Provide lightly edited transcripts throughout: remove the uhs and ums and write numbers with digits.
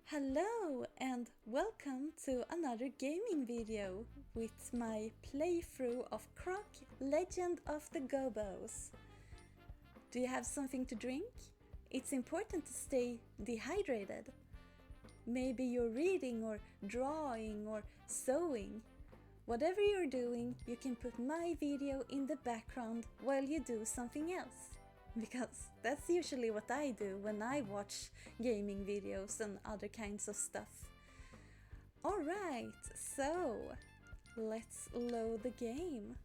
Hello and welcome to another gaming video with my playthrough of Croc, Legend of the Gobbos. Do you have something to drink? It's important to stay dehydrated. Maybe you're reading or drawing or sewing. Whatever you're doing, you can put my video in the background while you do something else. Because that's usually what I do when I watch gaming videos and other kinds of stuff. Alright, so let's load the game.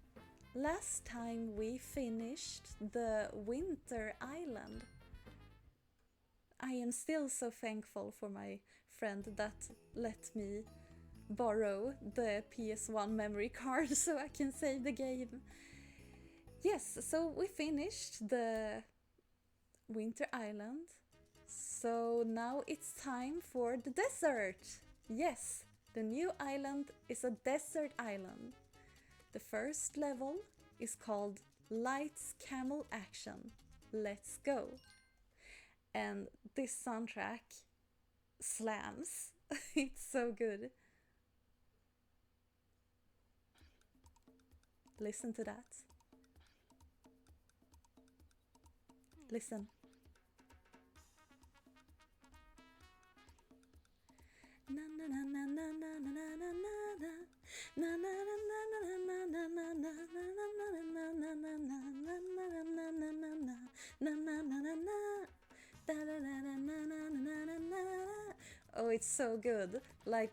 Last time we finished the Winter Island. I am still so thankful for my friend that let me borrow the PS1 memory card so I can save the game. Yes, so we finished the Winter Island. So now it's time for the desert. Yes, the new island is a desert island. The first level is called Lights Camel Action. Let's go. And this soundtrack slams. It's so good. Listen to that. Listen. Na na na na na na na na na na na na na. Oh, it's so good. Like,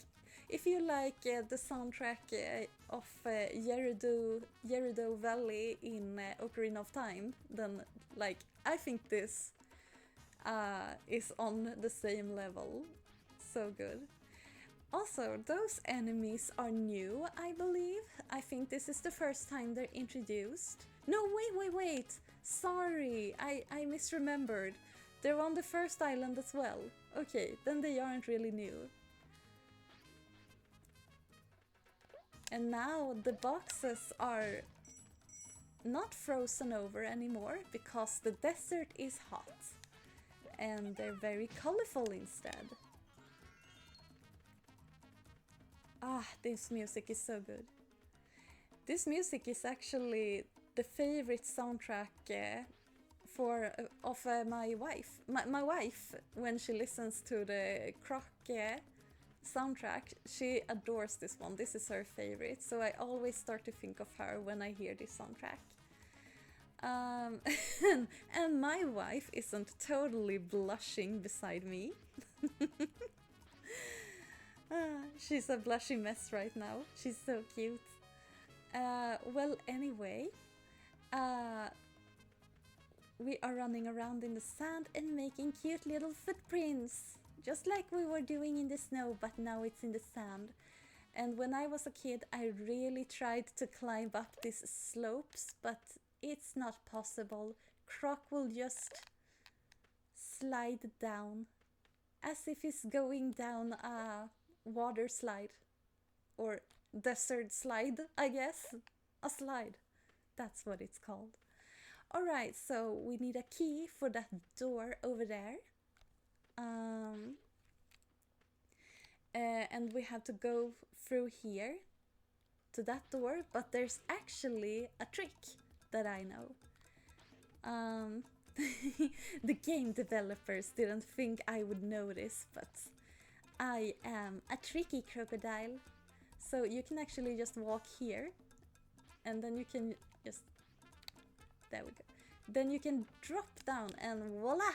if you like the soundtrack of Gerudo Valley in Ocarina of Time, then like I think this is on the same level. So good. Also, those enemies are new, I believe. I think this is the first time they're introduced. No, wait! Sorry, I misremembered. They're on the first island as well. Okay, then they aren't really new. And now the boxes are not frozen over anymore because the desert is hot. And they're very colorful instead. Ah, this music is so good. This music is actually the favorite soundtrack of my wife. My wife, when she listens to the Croc soundtrack, she adores this one. This is her favorite, so I always start to think of her when I hear this soundtrack. And my wife isn't totally blushing beside me. She's a blushy mess right now. She's so cute. Well, anyway, we are running around in the sand and making cute little footprints. Just like we were doing in the snow, but now it's in the sand. And when I was a kid, I really tried to climb up these slopes, but it's not possible. Croc will just slide down, as if he's going down a water slide. Or desert slide, I guess. A slide. That's what it's called. Alright, so we need a key for that door over there. And we have to go through here to that door, but there's actually a trick that I know. The game developers didn't think I would notice, but I am a tricky crocodile. So you can actually just walk here, and then you can just... There we go. Then you can drop down and voila!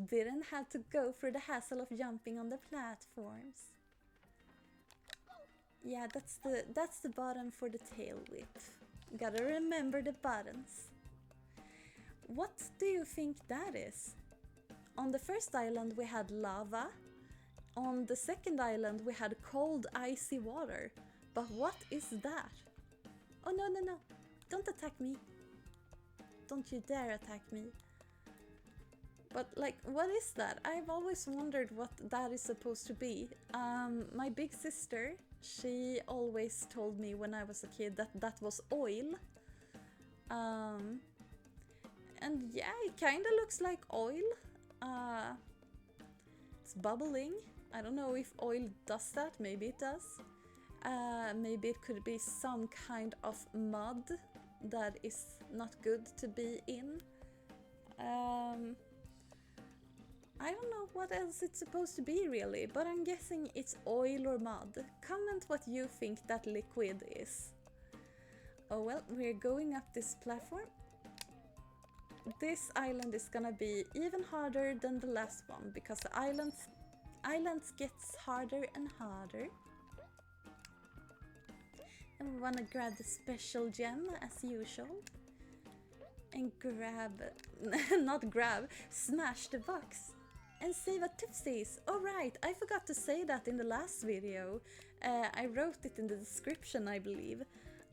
Didn't have to go through the hassle of jumping on the platforms. Yeah, that's the button for the tail whip. Gotta remember the buttons. What do you think that is? On the first island we had lava. On the second island we had cold icy water. But what is that? Oh no, don't attack me. Don't you dare attack me. But like, what is that? I've always wondered what that is supposed to be. My big sister, she always told me when I was a kid that that was oil. And yeah, it kinda looks like oil. It's bubbling. I don't know if oil does that, maybe it does. Maybe it could be some kind of mud that is not good to be in. I don't know what else it's supposed to be really, but I'm guessing it's oil or mud. Comment what you think that liquid is. Oh well, we're going up this platform. This island is gonna be even harder than the last one because the islands gets harder and harder. And we wanna grab the special gem as usual. And smash the box. And save a Tuffsis. Oh right, I forgot to say that in the last video. I wrote it in the description, I believe.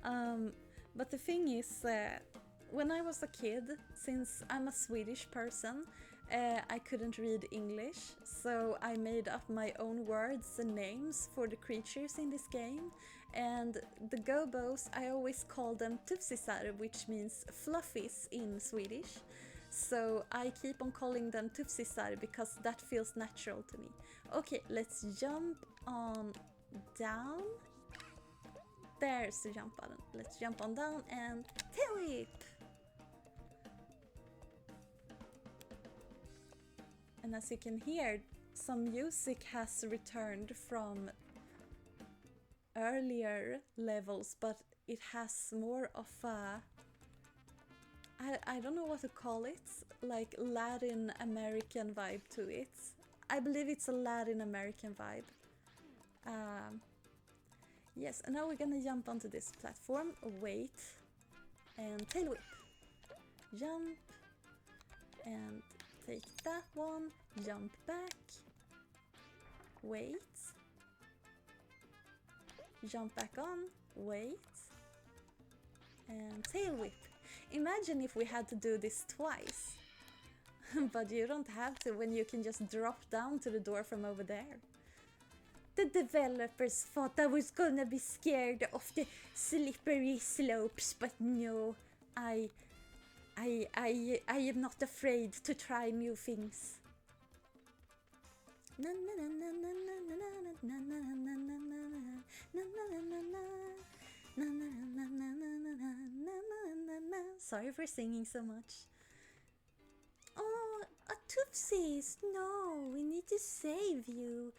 But the thing is, when I was a kid, since I'm a Swedish person, I couldn't read English, so I made up my own words and names for the creatures in this game. And the Gobbos, I always call them Tuffsisar, which means fluffies in Swedish. So I keep on calling them Tuffsisar because that feels natural to me. Okay, let's jump on down. There's the jump button. Let's jump on down and tail whip. And as you can hear, some music has returned from earlier levels, but it has more of a... I don't know what to call it, like Latin American vibe to it. I believe it's a Latin American vibe. Yes, and now we're gonna jump onto this platform, wait, and tail whip. Jump, and take that one, jump back, wait, jump back on, wait, and tail whip. Imagine if we had to do this twice. But you don't have to when you can just drop down to the door from over there. The developers thought I was gonna be scared of the slippery slopes, but no, I am not afraid to try new things. Sorry for singing so much. Oh, a Tuffsis! No, we need to save you.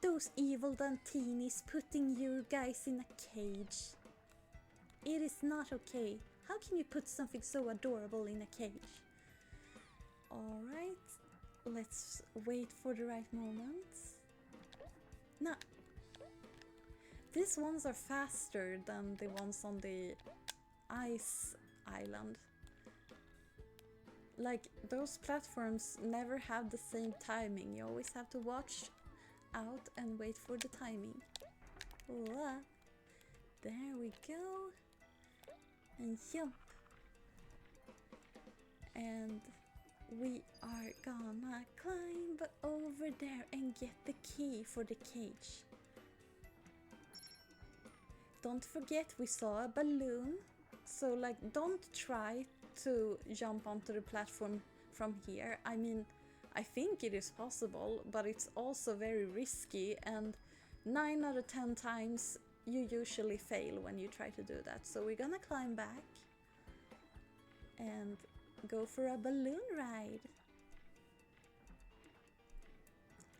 Those evil Dantinis putting you guys in a cage. It is not okay. How can you put something so adorable in a cage? Alright, let's wait for the right moment. Now, these ones are faster than the ones on the ice island. Like, those platforms never have the same timing. You always have to watch out and wait for the timing. Voila. There we go. And jump. And we are gonna climb over there and get the key for the cage. Don't forget we saw a balloon, so like don't try to jump onto the platform from here. I mean, I think it is possible, but it's also very risky, and 9 out of 10 times you usually fail when you try to do that. So we're gonna climb back and go for a balloon ride.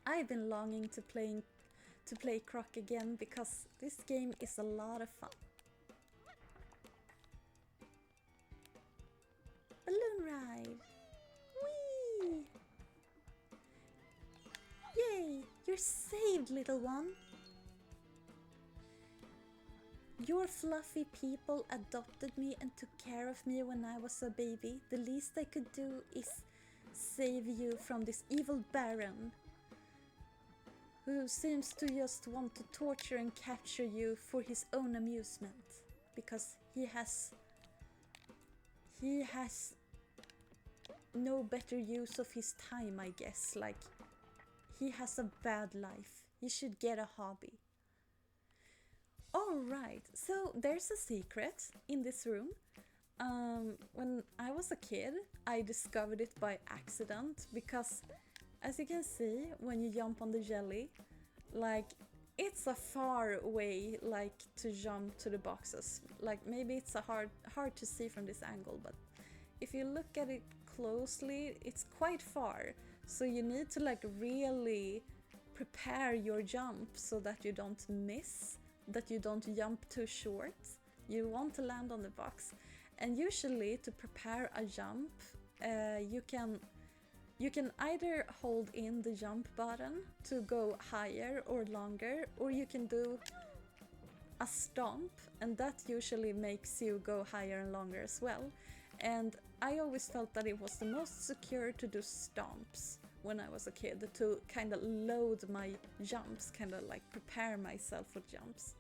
I've been longing to play Croc again because this game is a lot of fun. Balloon ride! Whee! Yay! You're saved, little one! Your fluffy people adopted me and took care of me when I was a baby. The least I could do is save you from this evil baron who seems to just want to torture and capture you for his own amusement, because he has no better use of his time, I guess. Like, he has a bad life. He should get a hobby. Alright, so there's a secret in this room. When I was a kid, I discovered it by accident because, as you can see, when you jump on the jelly, like, it's a far way, like, to jump to the boxes. Like, maybe it's hard to see from this angle, but if you look at it closely, it's quite far. So you need to, like, really prepare your jump so that you don't miss, that you don't jump too short. You want to land on the box. And usually, to prepare a jump, you can either hold in the jump button to go higher or longer, or you can do a stomp, and that usually makes you go higher and longer as well. And I always felt that it was the most secure to do stomps when I was a kid, to kind of load my jumps, kind of like prepare myself for jumps.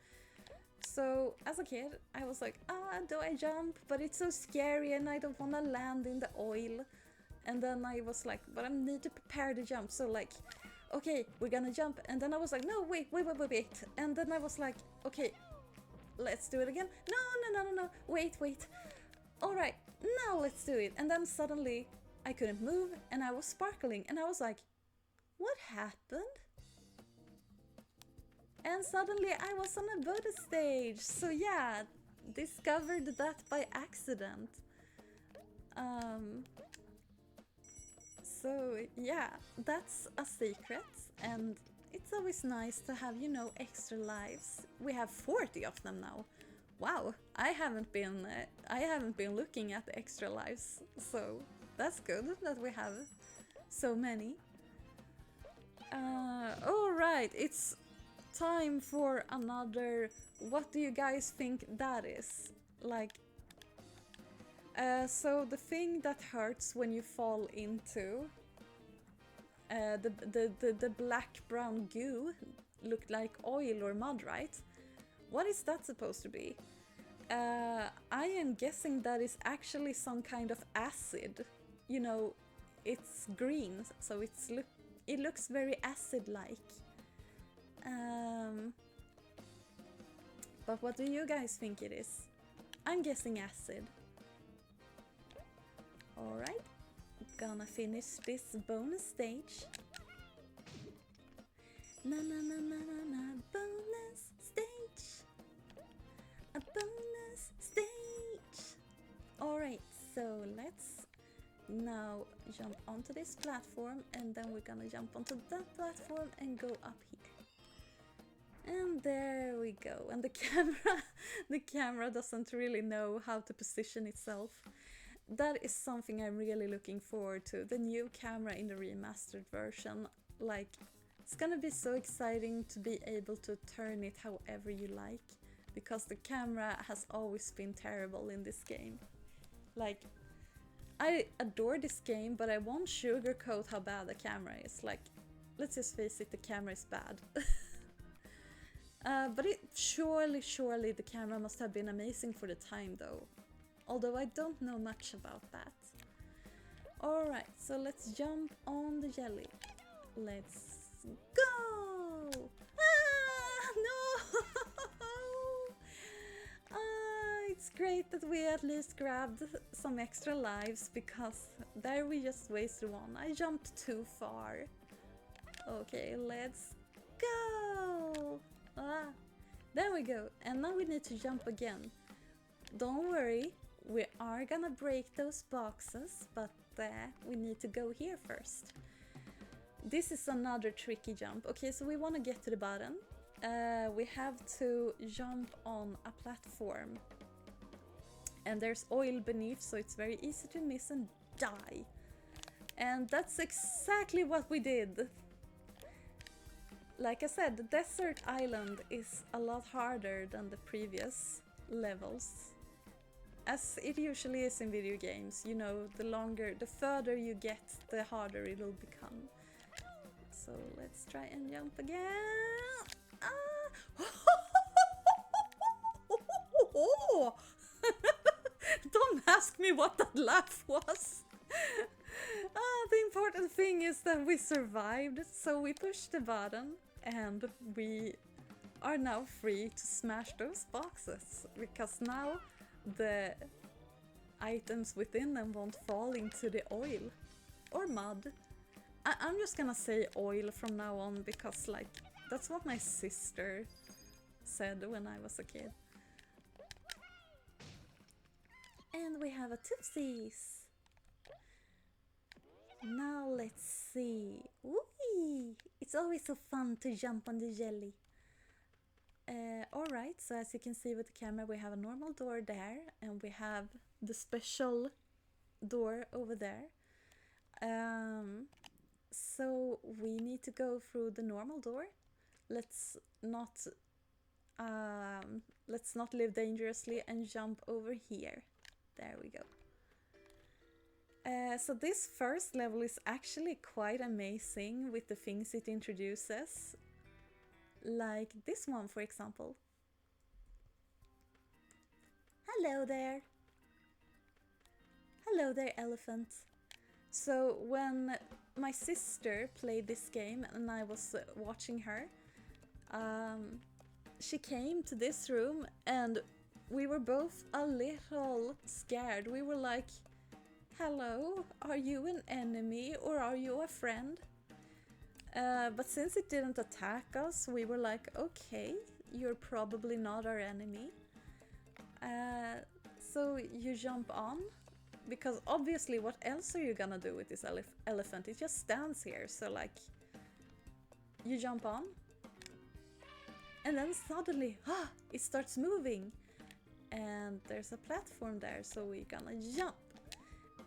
So as a kid, I was like, do I jump? But it's so scary and I don't want to land in the oil. And then I was like, but I need to prepare the jump. So like, okay, we're gonna jump. And then I was like, no, wait. And then I was like, okay, let's do it again. No, wait. All right, now let's do it. And then suddenly I couldn't move and I was sparkling. And I was like, what happened? And suddenly I was on a bonus stage. So yeah, discovered that by accident. So yeah, that's a secret, and it's always nice to have, you know, extra lives. We have 40 of them now. Wow, I haven't been looking at the extra lives, so that's good that we have so many. All right, it's time for another. What do you guys think that is? Like, so the thing that hurts when you fall into the black brown goo looked like oil or mud, right? What is that supposed to be? I am guessing that is actually some kind of acid. You know, it's green, so it looks very acid-like. But what do you guys think it is? I'm guessing acid. Alright, gonna finish this bonus stage. Na bonus stage. A bonus stage. Alright, so let's now jump onto this platform, and then we're gonna jump onto that platform and go up here. And there we go. And the camera doesn't really know how to position itself. That is something I'm really looking forward to. The new camera in the remastered version. Like, it's gonna be so exciting to be able to turn it however you like. Because the camera has always been terrible in this game. Like, I adore this game, but I won't sugarcoat how bad the camera is. Like, let's just face it, the camera is bad. But surely the camera must have been amazing for the time though. Although I don't know much about that. Alright, so let's jump on the jelly. Let's go! No! It's great that we at least grabbed some extra lives, because there we just wasted one. I jumped too far. Okay, let's go! There we go. And now we need to jump again. Don't worry, we are gonna break those boxes, but we need to go here first. This is another tricky jump. Okay, so we want to get to the bottom. We have to jump on a platform. And there's oil beneath, so it's very easy to miss and die. And that's exactly what we did. Like I said, the desert island is a lot harder than the previous levels. As it usually is in video games, you know, the further you get, the harder it'll become. So let's try and jump again. Don't ask me what that laugh was. The important thing is that we survived, so we pushed the button and we are now free to smash those boxes, because now the items within them won't fall into the oil. Or mud. I'm just gonna say oil from now on because like that's what my sister said when I was a kid. And we have a Tuffsisar. Now let's see. Whee! It's always so fun to jump on the jelly. Alright, so as you can see with the camera we have a normal door there and we have the special door over there. So we need to go through the normal door. Let's not live dangerously and jump over here. There we go. So this first level is actually quite amazing with the things it introduces. Like this one, for example. Hello there! Hello there, elephant! So when my sister played this game and I was watching her, she came to this room and we were both a little scared. We were like, hello, are you an enemy or are you a friend? But since it didn't attack us, we were like, okay, you're probably not our enemy. So you jump on, because obviously what else are you gonna do with this elephant? It just stands here, so like, you jump on, and then suddenly, it starts moving. And there's a platform there, so we're gonna jump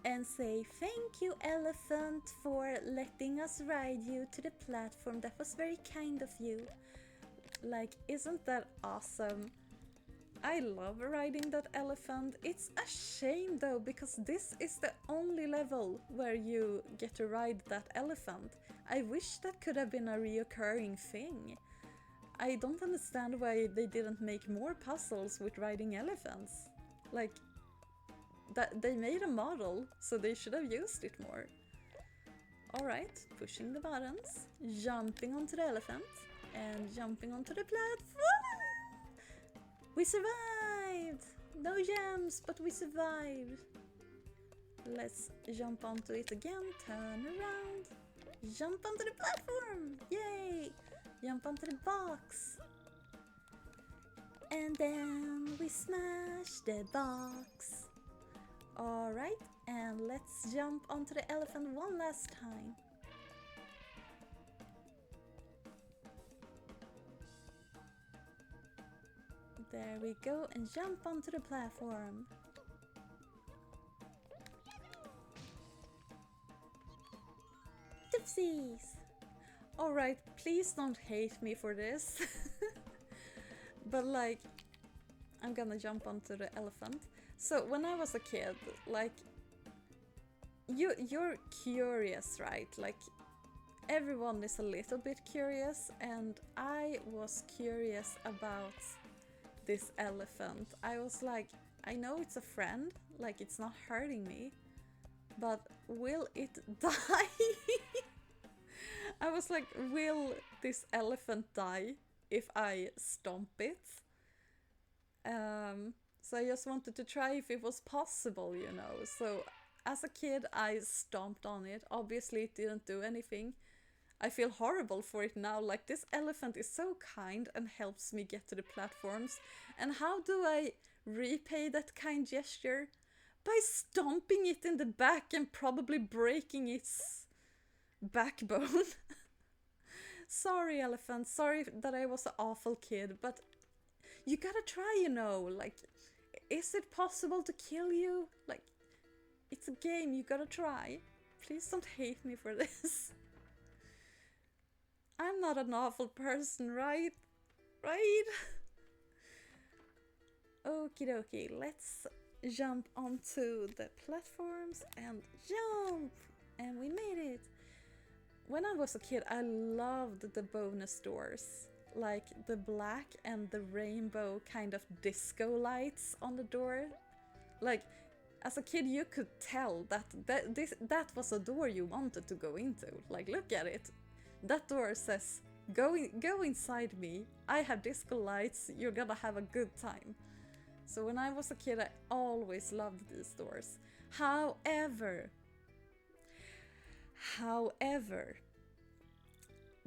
and say, thank you, elephant, for letting us ride you to the platform. That was very kind of you. Like, isn't that awesome? I love riding that elephant. It's a shame though, because this is the only level where you get to ride that elephant. I wish that could have been a reoccurring thing. I don't understand why they didn't make more puzzles with riding elephants. Like, that they made a model, so they should have used it more. Alright, pushing the buttons, jumping onto the elephant, and jumping onto the platform! We survived! No gems, but we survived! Let's jump onto it again, turn around, jump onto the platform! Yay! Jump onto the box! And then we smash the box! Alright, and let's jump onto the elephant one last time. There we go, and jump onto the platform. Tuffsisar! Alright, please don't hate me for this. But like, I'm gonna jump onto the elephant. So when I was a kid, like, you're curious, right? Like, everyone is a little bit curious, and I was curious about this elephant. I was like, I know it's a friend, like it's not hurting me, but will it die? I was like, will this elephant die if I stomp it? So I just wanted to try if it was possible, you know. So as a kid I stomped on it. Obviously it didn't do anything. I feel horrible for it now, like this elephant is so kind and helps me get to the platforms. And how do I repay that kind gesture? By stomping it in the back and probably breaking its backbone. Sorry, elephant, sorry that I was an awful kid, but you gotta try, you know, like, is it possible to kill you? Like, it's a game, you gotta try. Please don't hate me for this. I'm not an awful person, right? Right? Okie dokie, let's jump onto the platforms and jump! And we made it! When I was a kid, I loved the bonus doors. Like the black and the rainbow kind of disco lights on the door. Like, as a kid you could tell that was a door you wanted to go into. Like, look at it. That door says, go inside me, I have disco lights, you're gonna have a good time. So when I was a kid, I always loved these doors. However,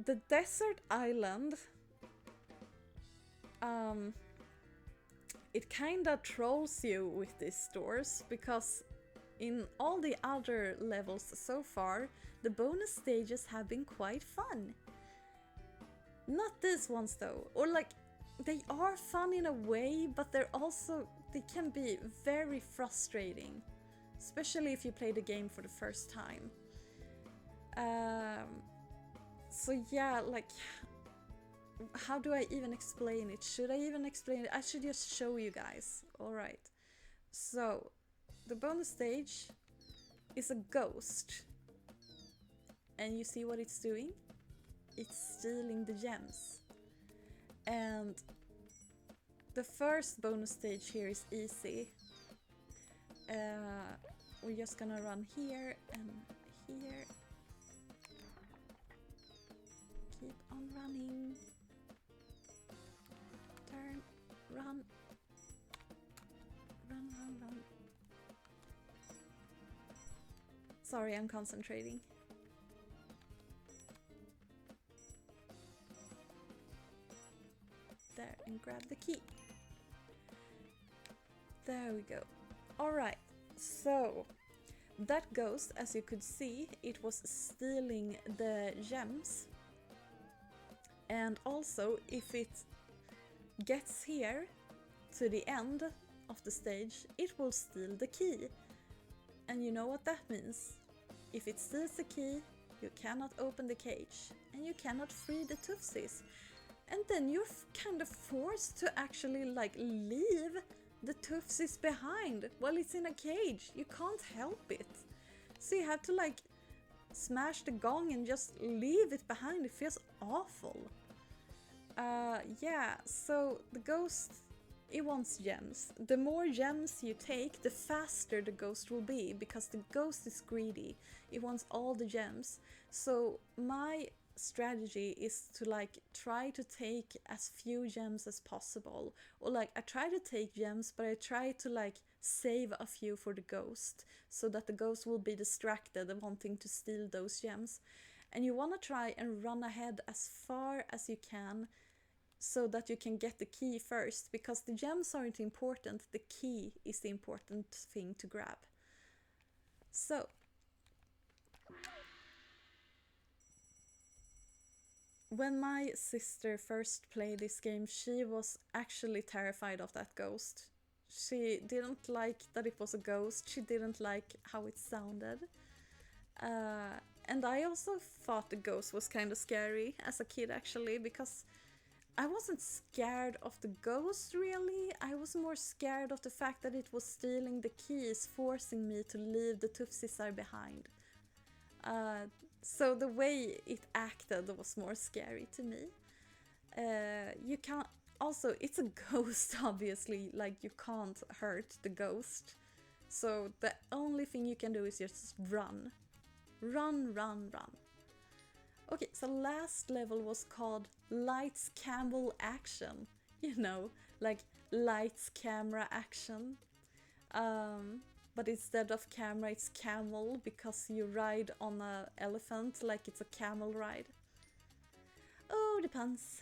the desert island, it kinda trolls you with these doors, because in all the other levels so far, the bonus stages have been quite fun. Not these ones though, or like, they are fun in a way, but they can be very frustrating, especially if you play the game for the first time. So yeah, like, how do I even explain it? Should I even explain it? I should just show you guys. Alright, so the bonus stage is a ghost, and you see what it's doing? It's stealing the gems. And the first bonus stage here is easy. We're just gonna run here and here. Keep on running. Turn, run. Run. Sorry, I'm concentrating. There, and grab the key. There we go. Alright, so that ghost, as you could see, it was stealing the gems. And also, if it gets here to the end of the stage, it will steal the key. And you know what that means? If it steals the key, you cannot open the cage, and you cannot free the Tuffsis. And then you're kind of forced to actually like leave the Tuffsis behind while it's in a cage. You can't help it. So you have to like smash the gong and just leave it behind. It feels awful. Yeah, so the ghost, it wants gems. The more gems you take, the faster the ghost will be, because the ghost is greedy. It wants all the gems. So my strategy is to like try to take as few gems as possible, or like I try to take gems, but I try to like save a few for the ghost, so that the ghost will be distracted and wanting to steal those gems. And you want to try and run ahead as far as you can, so that you can get the key first, because the gems aren't important, the key is the important thing to grab. So when my sister first played this game, she was actually terrified of that ghost. She didn't like that it was a ghost, she didn't like how it sounded. And I also thought the ghost was kind of scary as a kid, actually, because I wasn't scared of the ghost really, I was more scared of the fact that it was stealing the keys, forcing me to leave the Tuffsisar behind. So the way it acted was more scary to me. You can't... Also, it's a ghost, obviously, like you can't hurt the ghost. So the only thing you can do is just run. Run. Okay, so last level was called Lights Camel Action. You know, like lights camera action. But instead of camera, it's camel, because you ride on an elephant like it's a camel ride. Oh, the puns.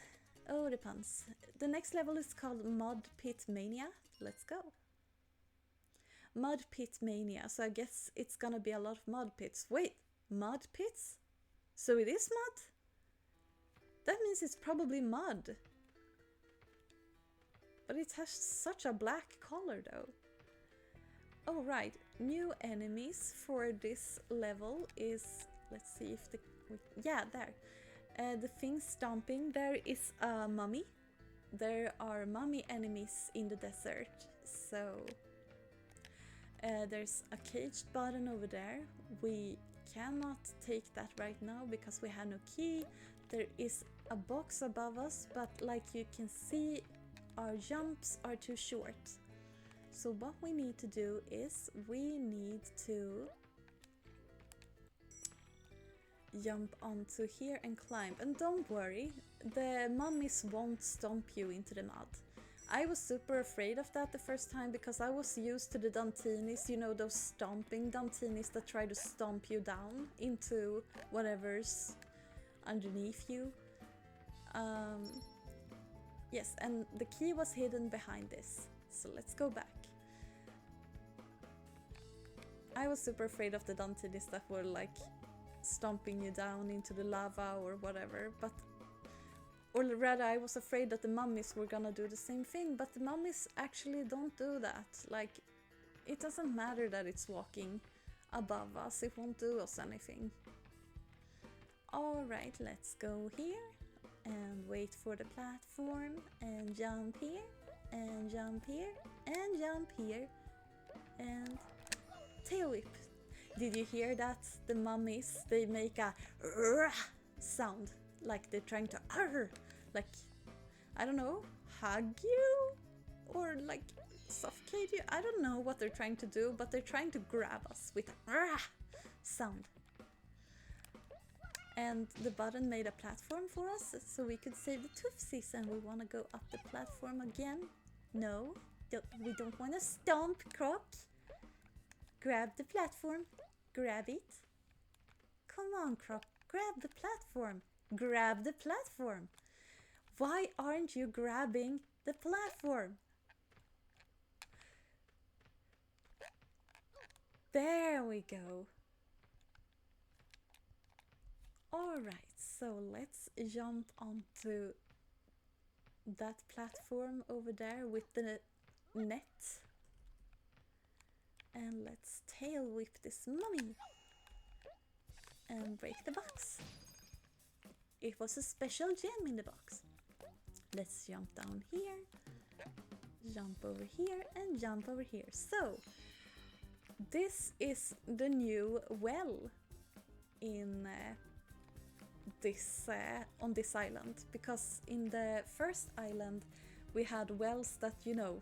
The next level is called Mud Pit Mania. Let's go. Mud Pit Mania, so I guess it's gonna be a lot of mud pits. Wait, mud pits? So it is mud? That means it's probably mud. But it has such a black color though. Oh right, new enemies for this level is, let's see if the, yeah, there. The thing stomping, there is a mummy. There are mummy enemies in the desert, so there's a caged button over there. We cannot take that right now because we have no key. There is a box above us, but like you can see, our jumps are too short. So what we need to do is we need to jump onto here and climb. And don't worry, the mummies won't stomp you into the mud. I was super afraid of that the first time because I was used to the Dantinis, you know, those stomping Dantinis that try to stomp you down into whatever's underneath you. Yes, and the key was hidden behind this, so let's go back. I was super afraid of the Dantinis that were like stomping you down into the lava or whatever, or rather I was afraid that the mummies were gonna do the same thing, but the mummies actually don't do that. Like, it doesn't matter that it's walking above us, it won't do us anything. Alright, let's go here and wait for the platform and jump here and jump here and jump here and tail whip. Did you hear that? The mummies, they make a sound like they're trying to like, I don't know, hug you or like suffocate you. I don't know what they're trying to do, but they're trying to grab us with a sound. And the button made a platform for us so we could save the Tuffsisar, and we want to go up the platform again. No, we don't want to stomp, Croc. Grab the platform. Grab it. Come on, Croc. Grab the platform. Grab the platform. Why aren't you grabbing the platform? There we go. Alright, so let's jump onto that platform over there with the net. And let's tail whip this mummy. And break the box. It was a special gem in the box. Let's jump down here, jump over here, and jump over here. So, this is the new well in on this island, because in the first island we had wells that, you know,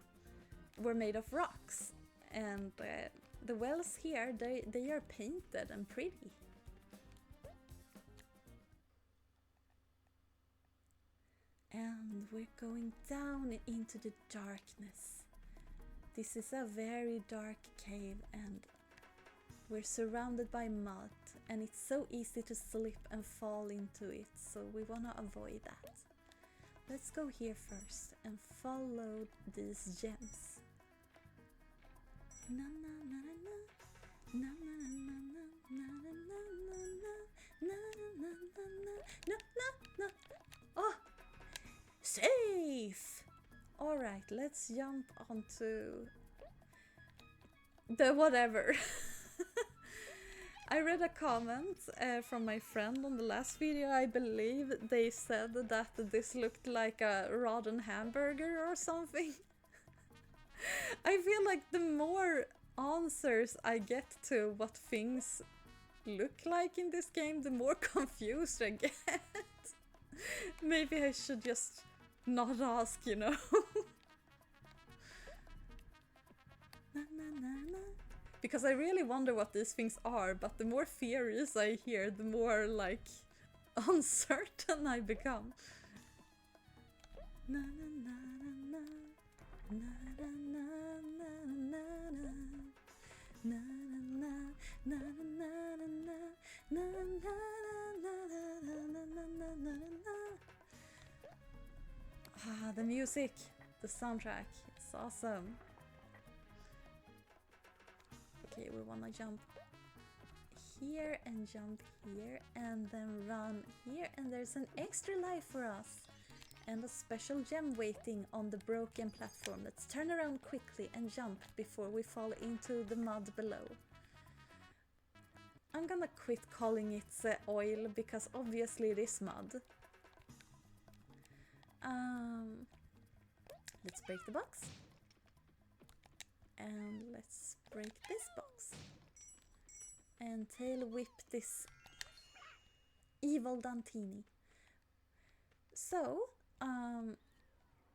were made of rocks, and the wells here, they are painted and pretty. And we're going down into the darkness. This is a very dark cave and we're surrounded by mud, and it's so easy to slip and fall into it, so we want to avoid that. Let's go here first and follow these gems. Na na na na na na na na na na na na na na. Oh, safe. All right, let's jump onto the whatever. I read a comment from my friend on the last video. I believe they said that this looked like a rotten hamburger or something. I feel like the more answers I get to what things look like in this game, the more confused I get. Maybe I should just not ask, you know. Na, na, na, na. Because I really wonder what these things are, but the more theories I hear, the more like uncertain I become. Na, na, na, na, na, na, na, na, na, na, na, na, na. Ah, the music, the soundtrack, it's awesome. Okay, we wanna jump here and jump here and then run here, and there's an extra life for us and a special gem waiting on the broken platform. Let's turn around quickly and jump before we fall into the mud below. I'm gonna quit calling it oil because obviously it is mud. Let's break the box. And let's break this box. And tail whip this evil Dantini. So,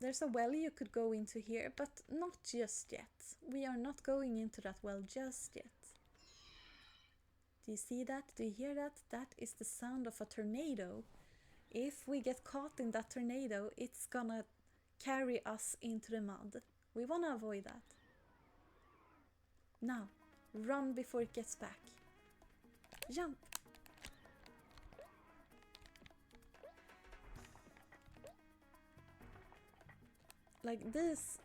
there's a well you could go into here, but not just yet. We are not going into that well just yet. Do you see that? Do you hear that? That is the sound of a tornado. If we get caught in that tornado, it's gonna carry us into the mud. We want to avoid that. Now, run before it gets back. Jump! Like, these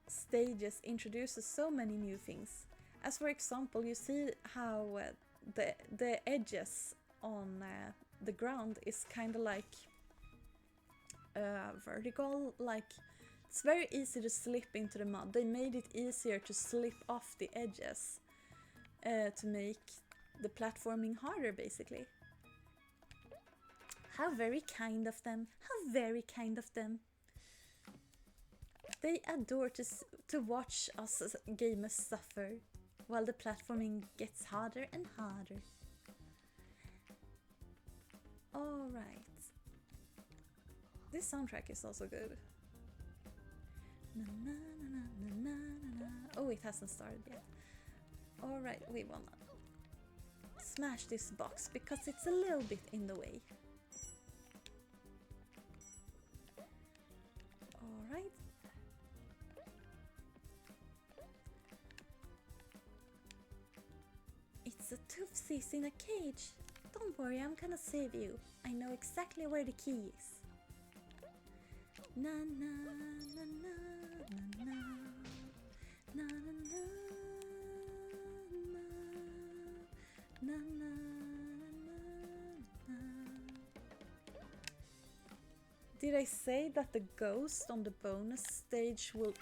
stages introduces so many new things. As for example, you see how the edges on the ground is kind of like vertical, like it's very easy to slip into the mud. They made it easier to slip off the edges to make the platforming harder, basically. How very kind of them. How very kind of them. They adore to watch us as gamers suffer while the platforming gets harder and harder. Alright. This soundtrack is also good. Na, na, na, na, na, na, na. Oh, it hasn't started yet. Alright, we wanna smash this box because it's a little bit in the way. Alright. It's a Tuffsisar in a cage. Don't worry, I'm gonna save you. I know exactly where the key is. Na na na na na na na na na na na na. Did I say that the ghost on the bonus stage will...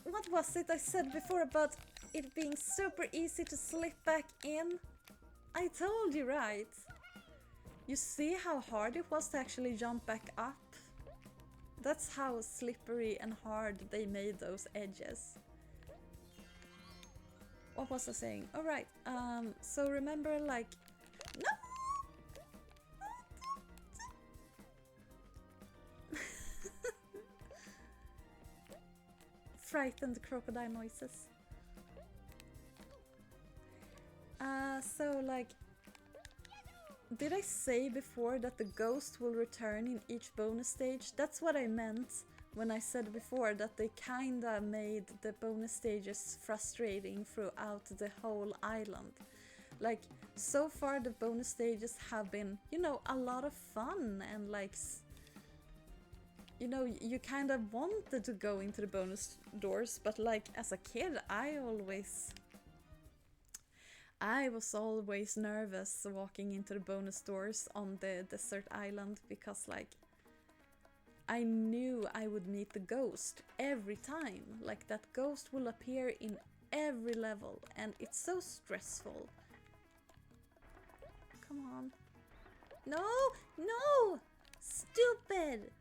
What was it I said before about it being super easy to slip back in? I told you, right? You see how hard it was to actually jump back up? That's how slippery and hard they made those edges. What was I saying? Alright, so remember, like... No! Frightened crocodile noises. So like, did I say before that the ghost will return in each bonus stage? That's what I meant when I said before that they kinda made the bonus stages frustrating throughout the whole island. Like, so far the bonus stages have been, you know, a lot of fun and like, you know, you kind of wanted to go into the bonus doors, but like as a kid I was always nervous walking into the bonus doors on the desert island because like I knew I would meet the ghost every time. Like that ghost will appear in every level and it's so stressful. Come on. No! No! Stupid!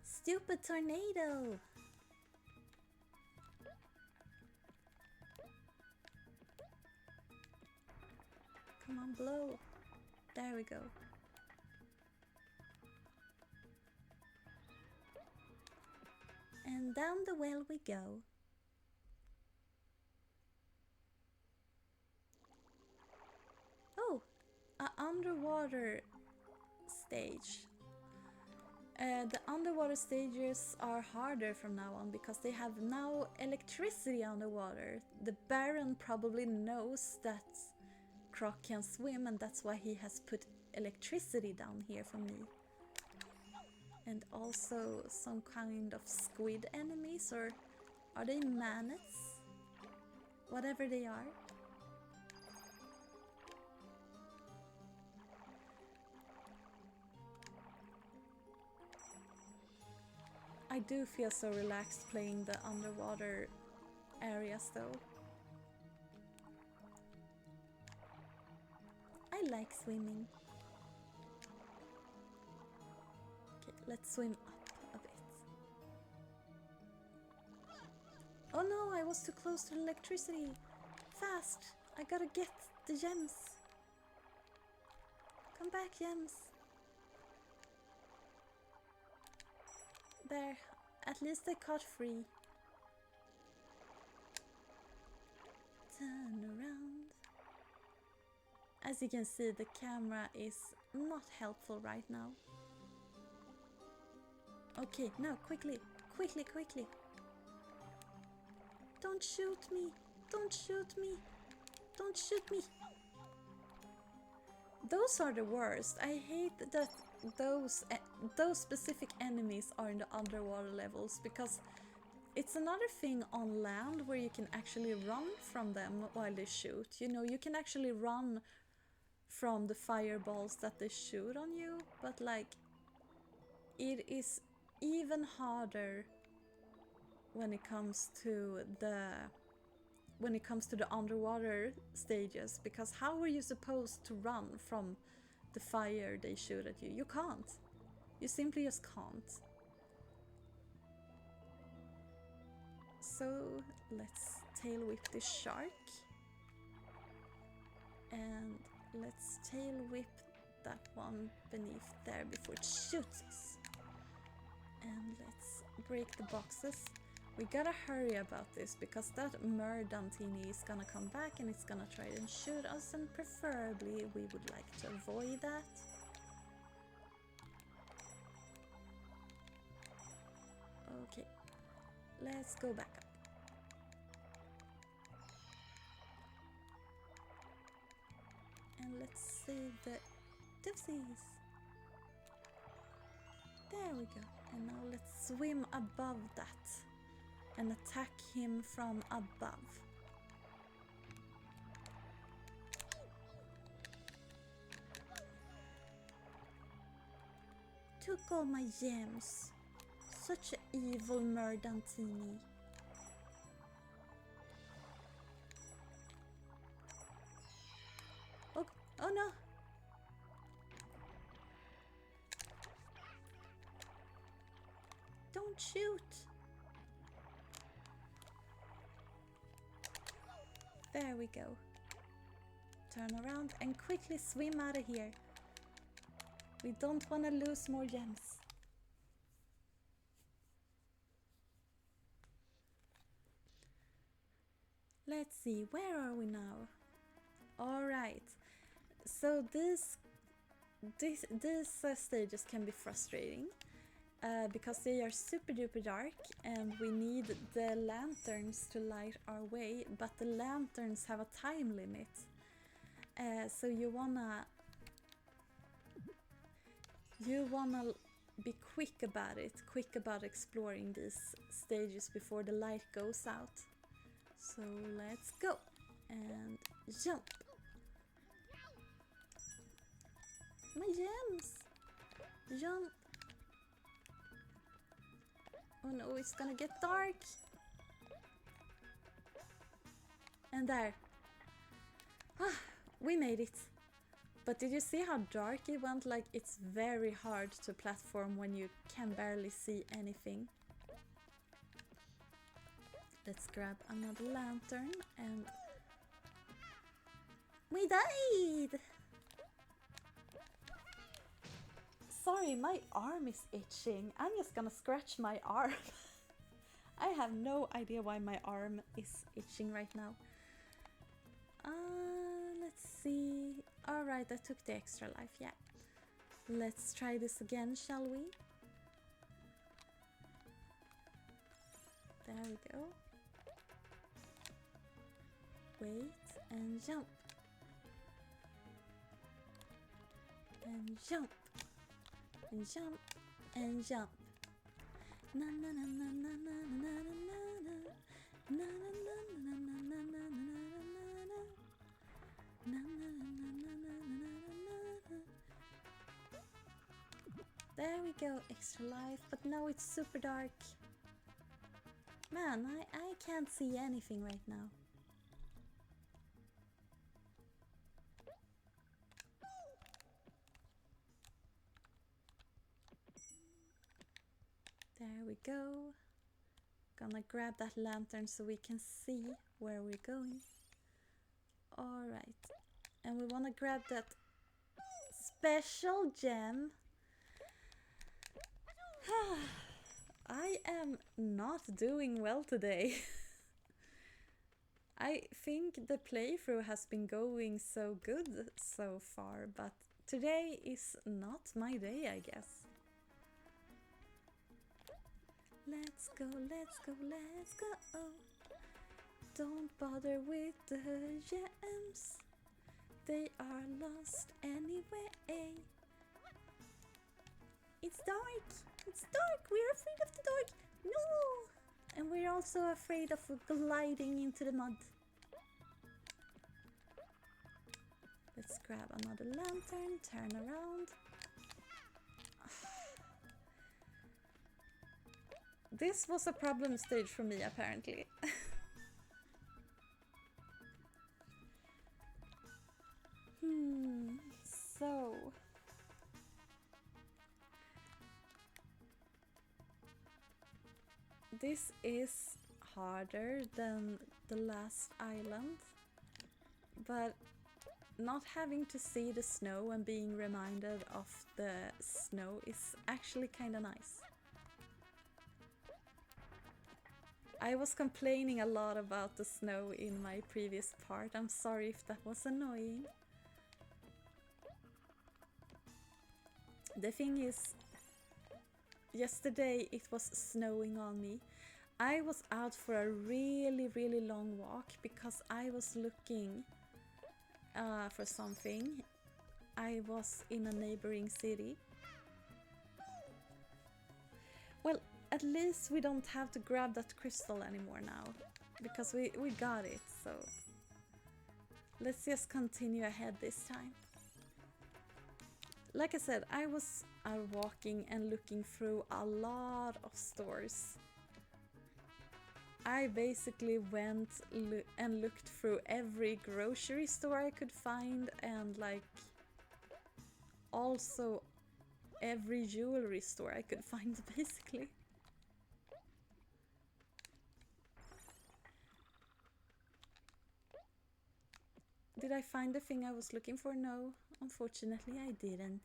Stupid tornado! Come on, blow. There we go. And down the well we go. Oh, an underwater stage. The underwater stages are harder from now on because they have now electricity underwater. The Baron probably knows that Croc can swim and that's why he has put electricity down here for me. And also some kind of squid enemies, or are they manates? Whatever they are. I do feel so relaxed playing the underwater areas though. I like swimming. Okay, let's swim up a bit. Oh no, I was too close to the electricity. Fast! I gotta get the gems. Come back, gems. There, at least I caught free. Turn around. As you can see, the camera is not helpful right now. Okay, now quickly, quickly, quickly. Don't shoot me! Don't shoot me! Don't shoot me! Those are the worst. I hate that those specific enemies are in the underwater levels, because it's another thing on land where you can actually run from them while they shoot. You know, you can actually run from the fireballs that they shoot on you, but like it is even harder when it comes to the underwater stages, because how are you supposed to run from the fire they shoot at you? You can't. You simply just can't. So let's tail whip this shark. And let's tail whip that one beneath there before it shoots us. And let's break the boxes. We gotta hurry about this, because that Merdantini is gonna come back and it's gonna try and shoot us, and preferably we would like to avoid that. Okay, let's go back up. And let's save the Tuffsies. There we go. And now let's swim above that and attack him from above. Took all my gems. Such an evil Merdantini. Oh, oh no! Don't shoot! There we go. Turn around and quickly swim out of here. We don't want to lose more gems. Let's see, where are we now? Alright, so these stages can be frustrating. Because they are super duper dark and we need the lanterns to light our way, but the lanterns have a time limit. So you wanna be quick about it, quick about exploring these stages before the light goes out. So let's go and jump. My gems! Jump! Oh no, it's gonna get dark. And there. Ah, we made it. But did you see how dark it went? Like, it's very hard to platform when you can barely see anything. Let's grab another lantern and... We died! Sorry, my arm is itching. I'm just gonna scratch my arm. I have no idea why my arm is itching right now. Let's see. Alright, I took the extra life, yeah. Let's try this again, shall we? There we go. Wait, and jump. And jump. And jump and jump. Na na na na na na na na na na na. There we go, extra life, but now it's super dark. Man, I can't see anything right now. There we go. Gonna grab that lantern so we can see where we're going. Alright. And we wanna grab that special gem. I am not doing well today. I think the playthrough has been going so good so far, but today is not my day, I guess. Let's go, let's go, let's go. Don't bother with the gems. They are lost anyway. It's dark. It's dark. We're afraid of the dark. No. And we're also afraid of gliding into the mud. Let's grab another lantern, turn around. This was a problem stage for me, apparently. So... this is harder than the last island, but not having to see the snow and being reminded of the snow is actually kind of nice. I was complaining a lot about the snow in my previous part. I'm sorry if that was annoying. The thing is, yesterday it was snowing on me. I was out for a really long walk because I was looking for something. I was in a neighboring city. Well, at least we don't have to grab that crystal anymore now, because we got it, so let's just continue ahead this time. Like I said, I was out walking and looking through a lot of stores. I basically went and looked through every grocery store I could find, and like also every jewelry store I could find, basically. Did I find the thing I was looking for? No, unfortunately I didn't.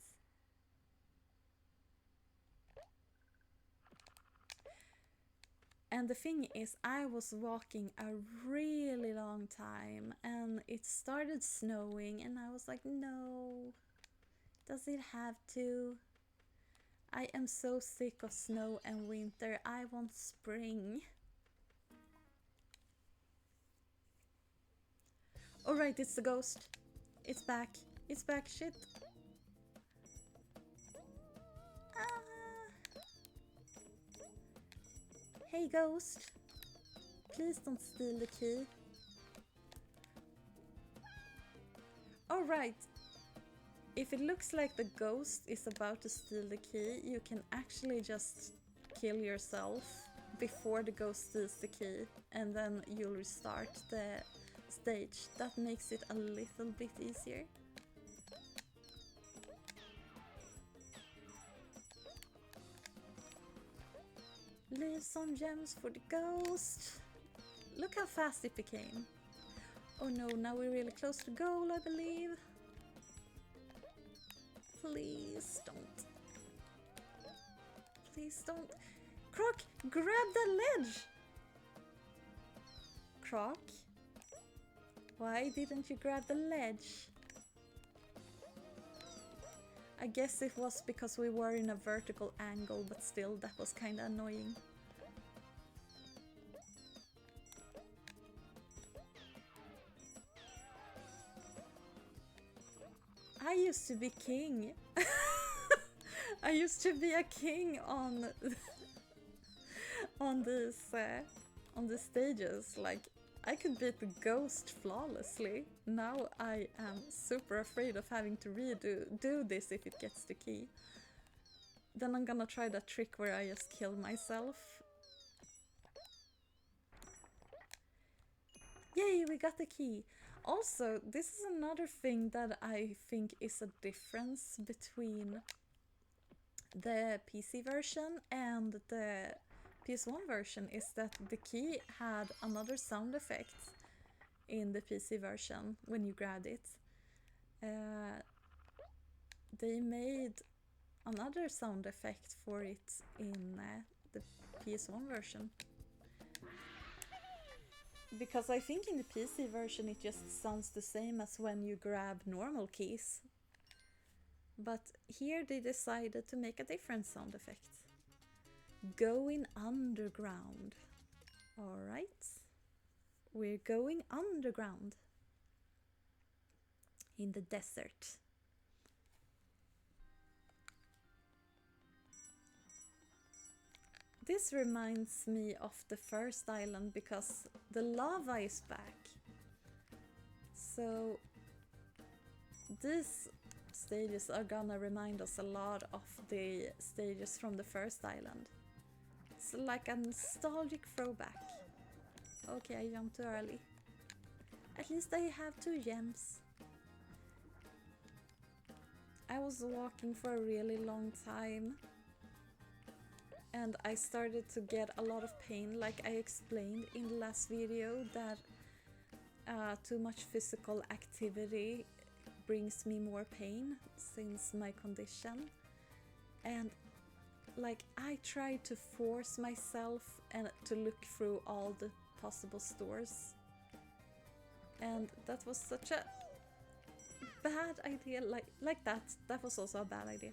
And the thing is, I was walking a really long time and it started snowing and I was like, no, does it have to? I am so sick of snow and winter. I want spring. Alright, it's the ghost. It's back. It's back, shit. Hey ghost, please don't steal the key. Alright, if it looks like the ghost is about to steal the key, you can actually just kill yourself before the ghost steals the key, and then you'll restart the stage. That makes it a little bit easier. Leave some gems for the ghost. Look how fast it became. Oh no, now we're really close to goal, I believe. Please don't. Please don't. Croc, grab that ledge! Croc? Why didn't you grab the ledge? I guess it was because we were in a vertical angle, but still, that was kinda annoying. I used to be king. I used to be a king on on these stages. Like, I could beat the ghost flawlessly. Now I am super afraid of having to do this if it gets the key. Then I'm gonna try that trick where I just kill myself. Yay, we got the key! Also, this is another thing that I think is a difference between the PC version and the PS1 version, is that the key had another sound effect in the PC version when you grabbed it. They made another sound effect for it in the PS1 version. Because I think in the PC version it just sounds the same as when you grab normal keys. But here they decided to make a different sound effect. Going underground. Alright. We're going underground. In the desert. This reminds me of the first island because the lava is back. So these stages are gonna remind us a lot of the stages from the first island. It's like a nostalgic throwback. Okay, I jumped too early. At least I have 2 gems. I was walking for a really long time and I started to get a lot of pain, like I explained in the last video, that too much physical activity brings me more pain since my condition. And like I tried to force myself and to look through all the possible stores, and that was such a bad idea. Like that was also a bad idea,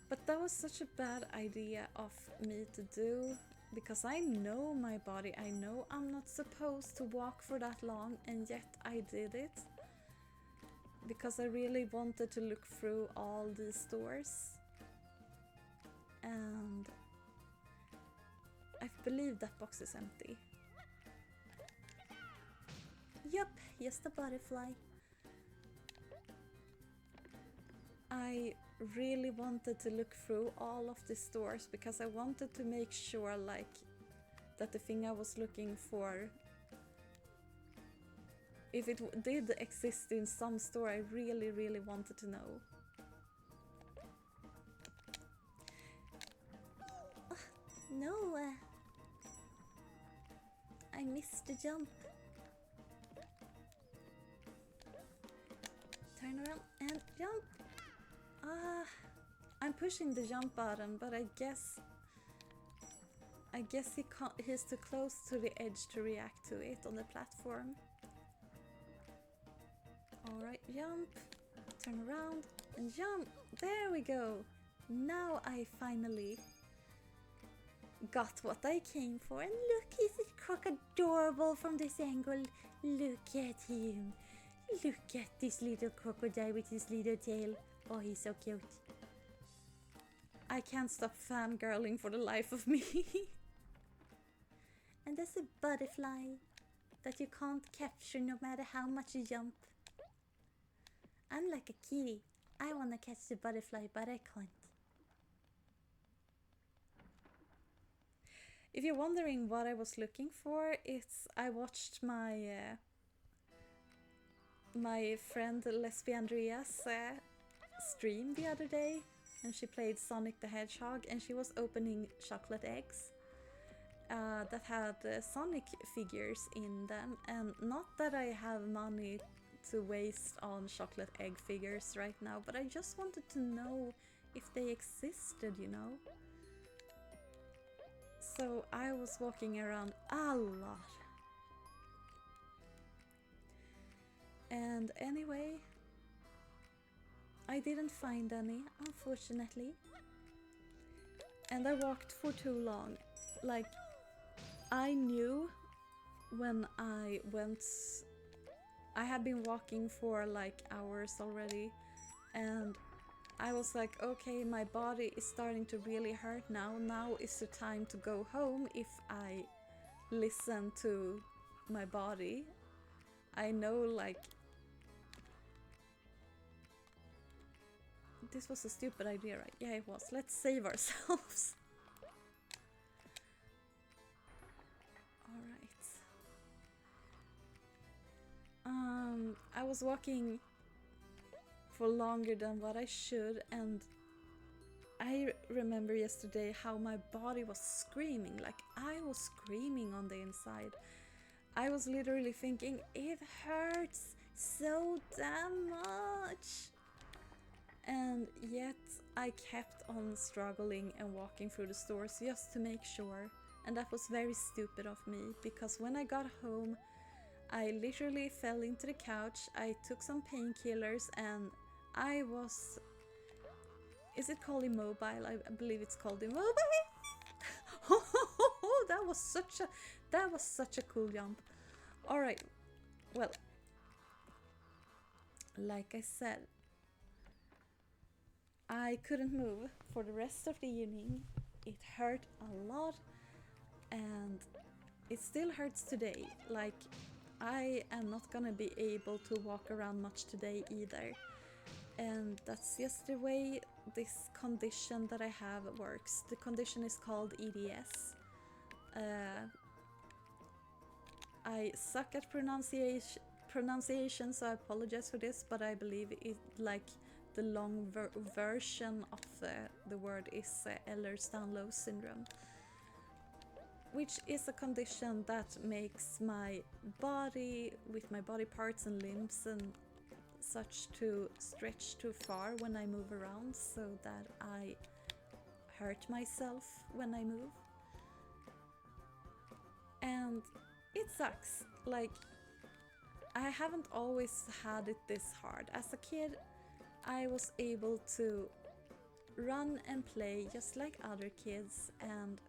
but that was such a bad idea of me to do, because I know my body, I know I'm not supposed to walk for that long, and yet I did it because I really wanted to look through all these stores. And I believe that box is empty. Yup, just a butterfly. I really wanted to look through all of the stores because I wanted to make sure like that the thing I was looking for, if it did exist in some store, I really wanted to know. No, I missed the jump. Turn around and jump. I'm pushing the jump button, but I guess he's too close to the edge to react to it on the platform. Alright, jump, turn around and jump. There we go. Now I finally got what I came for. And look, isn't Croc adorable from this angle? Look at him. Look at this little crocodile with his little tail. Oh, he's so cute. I can't stop fangirling for the life of me. And there's a butterfly that you can't capture no matter how much you jump. I'm like a kitty. I want to catch the butterfly, but I can't. If you're wondering what I was looking for, I watched my my friend Lesbi Andrea's stream the other day, and she played Sonic the Hedgehog, and she was opening chocolate eggs that had Sonic figures in them. And not that I have money to waste on chocolate egg figures right now, but I just wanted to know if they existed, you know. So I was walking around a lot. And anyway, I didn't find any, unfortunately. And I walked for too long. Like, I knew when I went... I had been walking for like hours already, and I was like, okay, my body is starting to really hurt now. Now is the time to go home if I listen to my body. I know, like... This was a stupid idea, right? Yeah, it was. Let's save ourselves. Alright. I was walking for longer than what I should, and I remember yesterday how my body was screaming. Like, I was screaming on the inside. I was literally thinking, it hurts so damn much. And yet I kept on struggling and walking through the stores just to make sure. And that was very stupid of me, because when I got home, I literally fell into the couch, I took some painkillers, and I was... Is it called immobile? I believe it's called immobile. that was such a cool jump. All right. Well, like I said, I couldn't move for the rest of the evening. It hurt a lot, and it still hurts today. Like, I am not gonna be able to walk around much today either. And that's just the way this condition that I have works. The condition is called EDS. I suck at pronunciation, so I apologize for this, but I believe it, like, the long version of the word is Ehlers-Danlos syndrome, which is a condition that makes my body, with my body parts and limbs and such, to stretch too far when I move around, so that I hurt myself when I move. And it sucks. Like, I haven't always had it this hard. As a kid, I was able to run and play just like other kids, and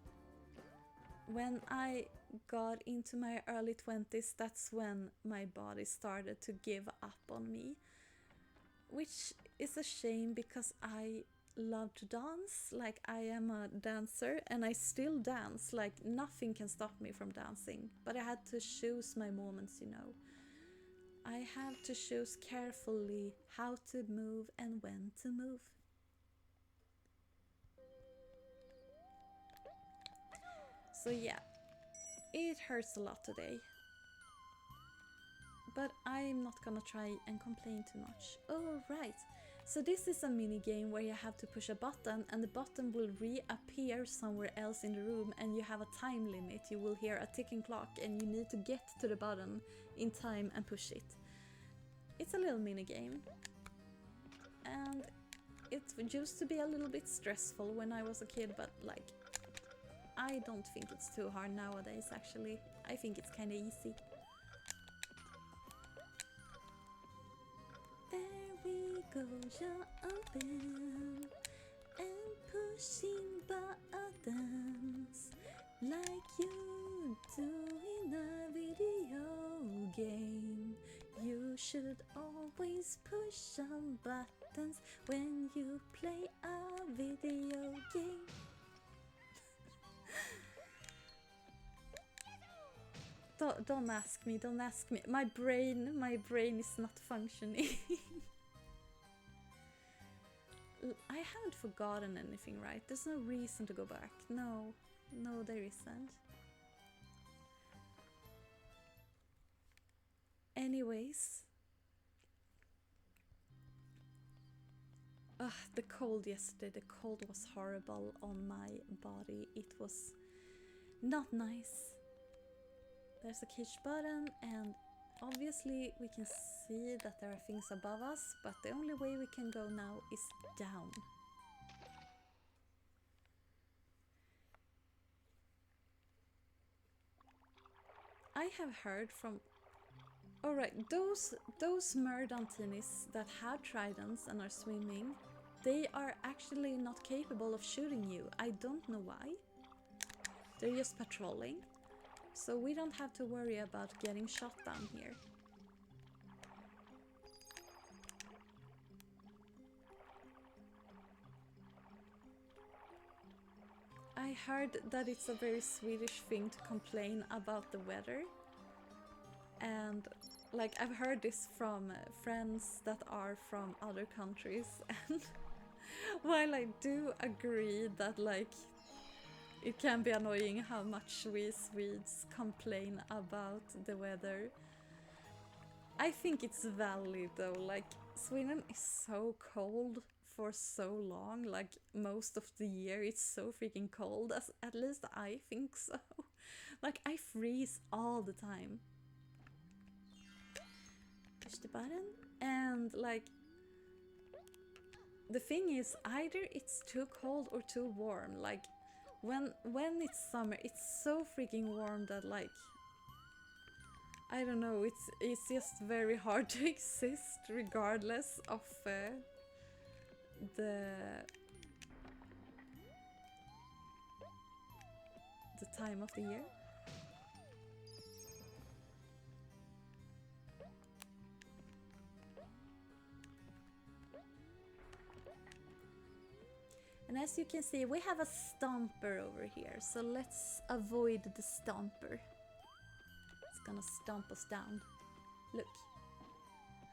when I got into my early 20s, that's when my body started to give up on me, which is a shame because I love to dance. Like, I am a dancer and I still dance. Like, nothing can stop me from dancing, but I had to choose my moments, you know. I have to choose carefully how to move and when to move. So yeah, it hurts a lot today. But I'm not gonna try and complain too much. Oh right, so this is a mini game where you have to push a button and the button will reappear somewhere else in the room, and you have a time limit. You will hear a ticking clock and you need to get to the button in time and push it. It's a little mini game, and it used to be a little bit stressful when I was a kid, but like, I don't think it's too hard nowadays actually. I think it's kinda easy. There we go, jumping and pushing buttons like you do in a video game. You should always push some buttons when you play a video game. Don't ask me, don't ask me. My brain is not functioning. I haven't forgotten anything, right? There's no reason to go back. No, there isn't. Anyways. The cold yesterday, the cold was horrible on my body. It was not nice. There's a cage button, and obviously we can see that there are things above us, but the only way we can go now is down. I have heard from... Alright, those Myrdantinis that have tridents and are swimming, they are actually not capable of shooting you. I don't know why. They're just patrolling. So we don't have to worry about getting shot down here. I heard that it's a very Swedish thing to complain about the weather. And like, I've heard this from friends that are from other countries, and while I do agree that like it can be annoying how much we Swedes complain about the weather, I think it's valid though. Like, Sweden is so cold for so long, like most of the year it's so freaking cold, at least I think so. Like, I freeze all the time. Push the button, and like, the thing is, either it's too cold or too warm. Like, when it's summer, it's so freaking warm that like, I don't know, it's just very hard to exist regardless of the time of the year. And as you can see, we have a stomper over here, so let's avoid the stomper. It's gonna stomp us down. Look.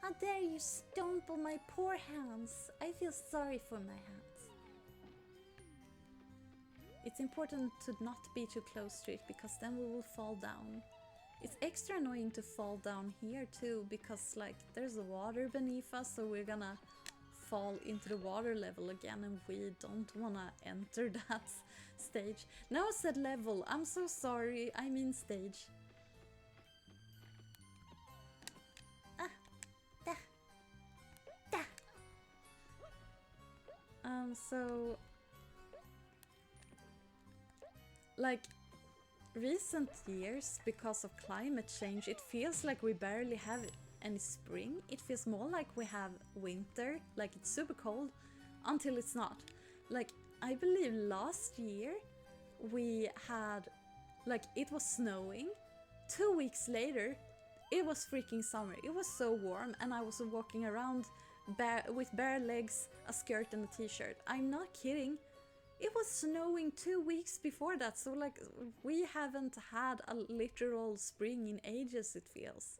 How dare you stomp on my poor hands? I feel sorry for my hands. It's important to not be too close to it, because then we will fall down. It's extra annoying to fall down here too, because like there's water beneath us, so we're gonna fall into the water level again, and we don't wanna enter that stage. No, I said level. I'm so sorry. I mean stage. So like recent years, because of climate change, it feels like we barely have any spring. It feels more like we have winter, like it's super cold until it's not. Like I believe last year we had, like, it was snowing. 2 weeks later it was freaking summer. It was so warm, and I was walking around with bare legs, a skirt and a t-shirt. I'm not kidding. It was snowing 2 weeks before that, so like we haven't had a literal spring in ages, it feels.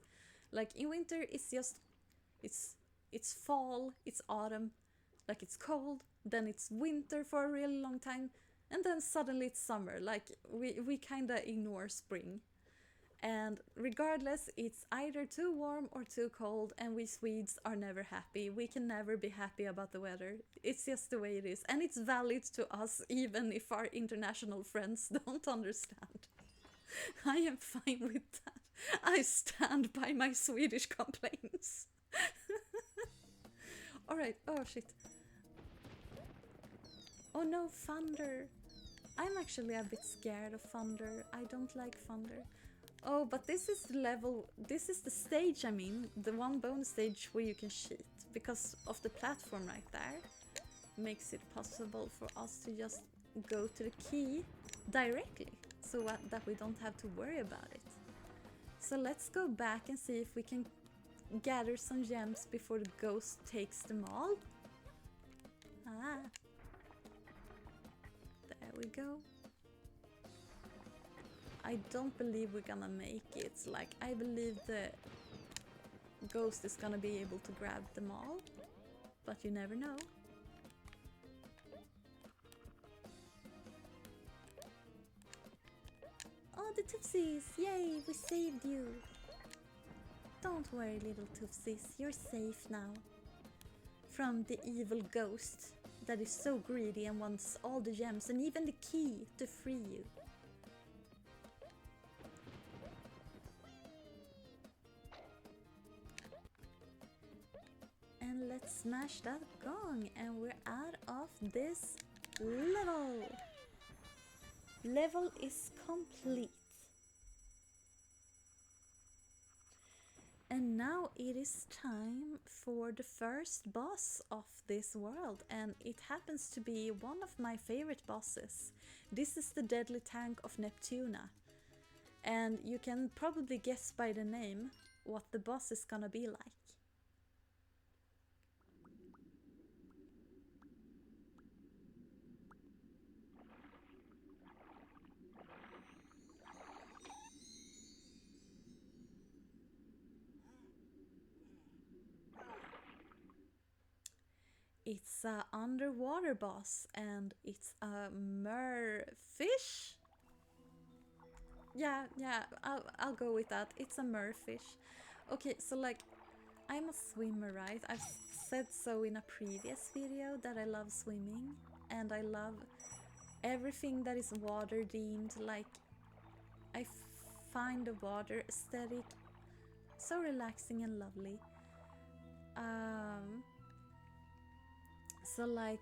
Like in winter it's just, it's fall, it's autumn, like it's cold, then it's winter for a really long time, and then suddenly it's summer. Like we kinda ignore spring. And regardless, it's either too warm or too cold, and we Swedes are never happy. We can never be happy about the weather. It's just the way it is, and it's valid to us even if our international friends don't understand. I am fine with that. I stand by my Swedish complaints. Alright, oh shit. Oh no, thunder. I'm actually a bit scared of thunder. I don't like thunder. Oh, but this is the level, this is the stage, I mean, the one bonus stage where you can cheat, because of the platform right there. Makes it possible for us to just go to the key directly, so that we don't have to worry about it. So let's go back and see if we can gather some gems before the ghost takes them all. Ah. There we go. I don't believe we're gonna make it. Like, I believe the ghost is gonna be able to grab them all, but you never know. Oh, the Tuffsis! Yay, we saved you! Don't worry, little Tuffsis, you're safe now. From the evil ghost that is so greedy and wants all the gems and even the key to free you. And let's smash that gong, and we're out of this level. Level is complete. And now it is time for the first boss of this world, and it happens to be one of my favorite bosses. This is the deadly tank of Neptuna, and you can probably guess by the name what the boss is gonna be like. It's an underwater boss, and it's a merfish. Yeah, I'll go with that. It's a merfish. Okay, so like, I'm a swimmer, right? I've said so in a previous video that I love swimming, and I love everything that is water themed. Like, I find the water aesthetic so relaxing and lovely. So like,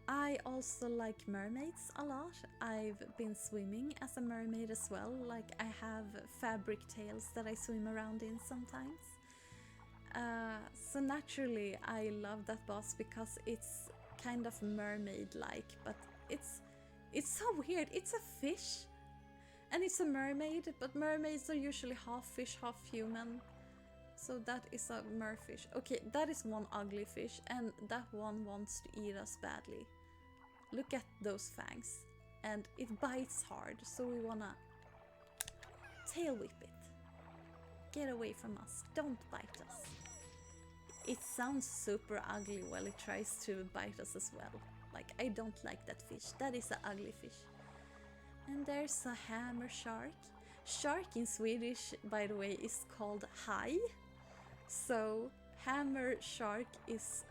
I also like mermaids a lot. I've been swimming as a mermaid as well. Like, I have fabric tails that I swim around in sometimes. So naturally I love that boss because it's kind of mermaid-like, but it's It's so weird. It's a fish. And it's a mermaid, but mermaids are usually half fish, half human. So that is a merfish. Okay, that is one ugly fish, and that one wants to eat us badly. Look at those fangs. And it bites hard, so we wanna tail whip it. Get away from us, don't bite us. It sounds super ugly while it tries to bite us as well. Like, I don't like that fish. That is an ugly fish. And there's a hammer shark. Shark in Swedish, by the way, is called haj. So hammer shark is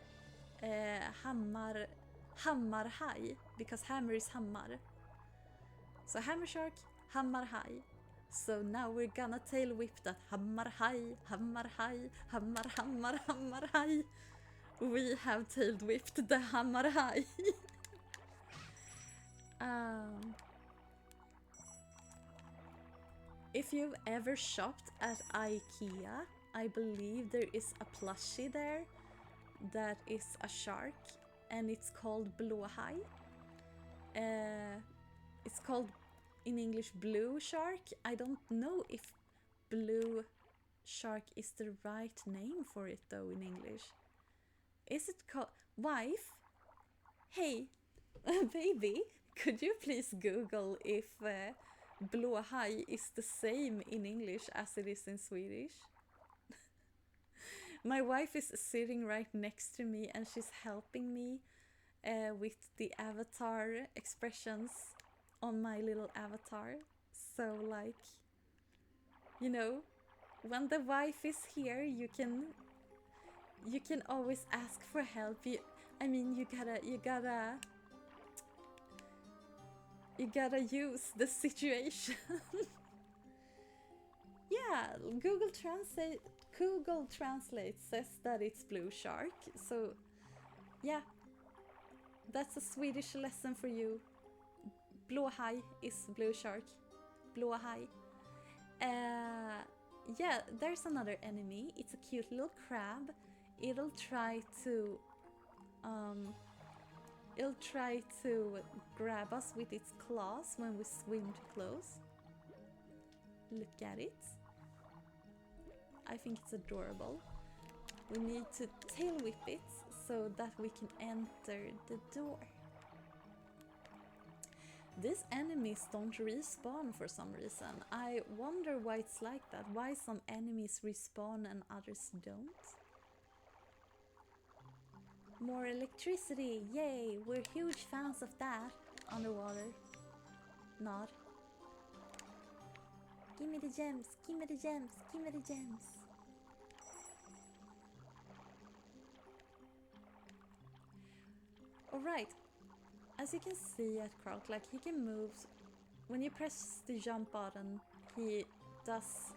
hammarhaj, because hammer is hammar. So hammer shark, hammarhaj. So now we're gonna tail whip that hammarhaj, hammarhaj, hammarhaj. We have tailed whipped the hammarhaj. If you've ever shopped at IKEA, I believe there is a plushie there that is a shark, and it's called blåhaj. It's called in English blue shark. I don't know if blue shark is the right name for it though in English. Is it called wife? Hey, baby, could you please Google if blåhaj is the same in English as it is in Swedish? My wife is sitting right next to me and she's helping me with the avatar expressions on my little avatar. So like, you know, when the wife is here, you can always ask for help. You gotta use the situation. Yeah, Google Translate says that it's blue shark. So yeah, that's a Swedish lesson for you. Blåhaj is blue shark. Blåhaj. Yeah, there's another enemy. It's a cute little crab. It'll try to grab us with its claws when we swim too close. Look at it. I think it's adorable. We need to tail whip it so that we can enter the door. These enemies don't respawn for some reason. I wonder why it's like that. Why some enemies respawn and others don't. More electricity, yay! We're huge fans of that. Underwater. Not. Give me the gems, give me the gems, give me the gems. Alright. As you can see at Croc, like he can move. When you press the jump button, he does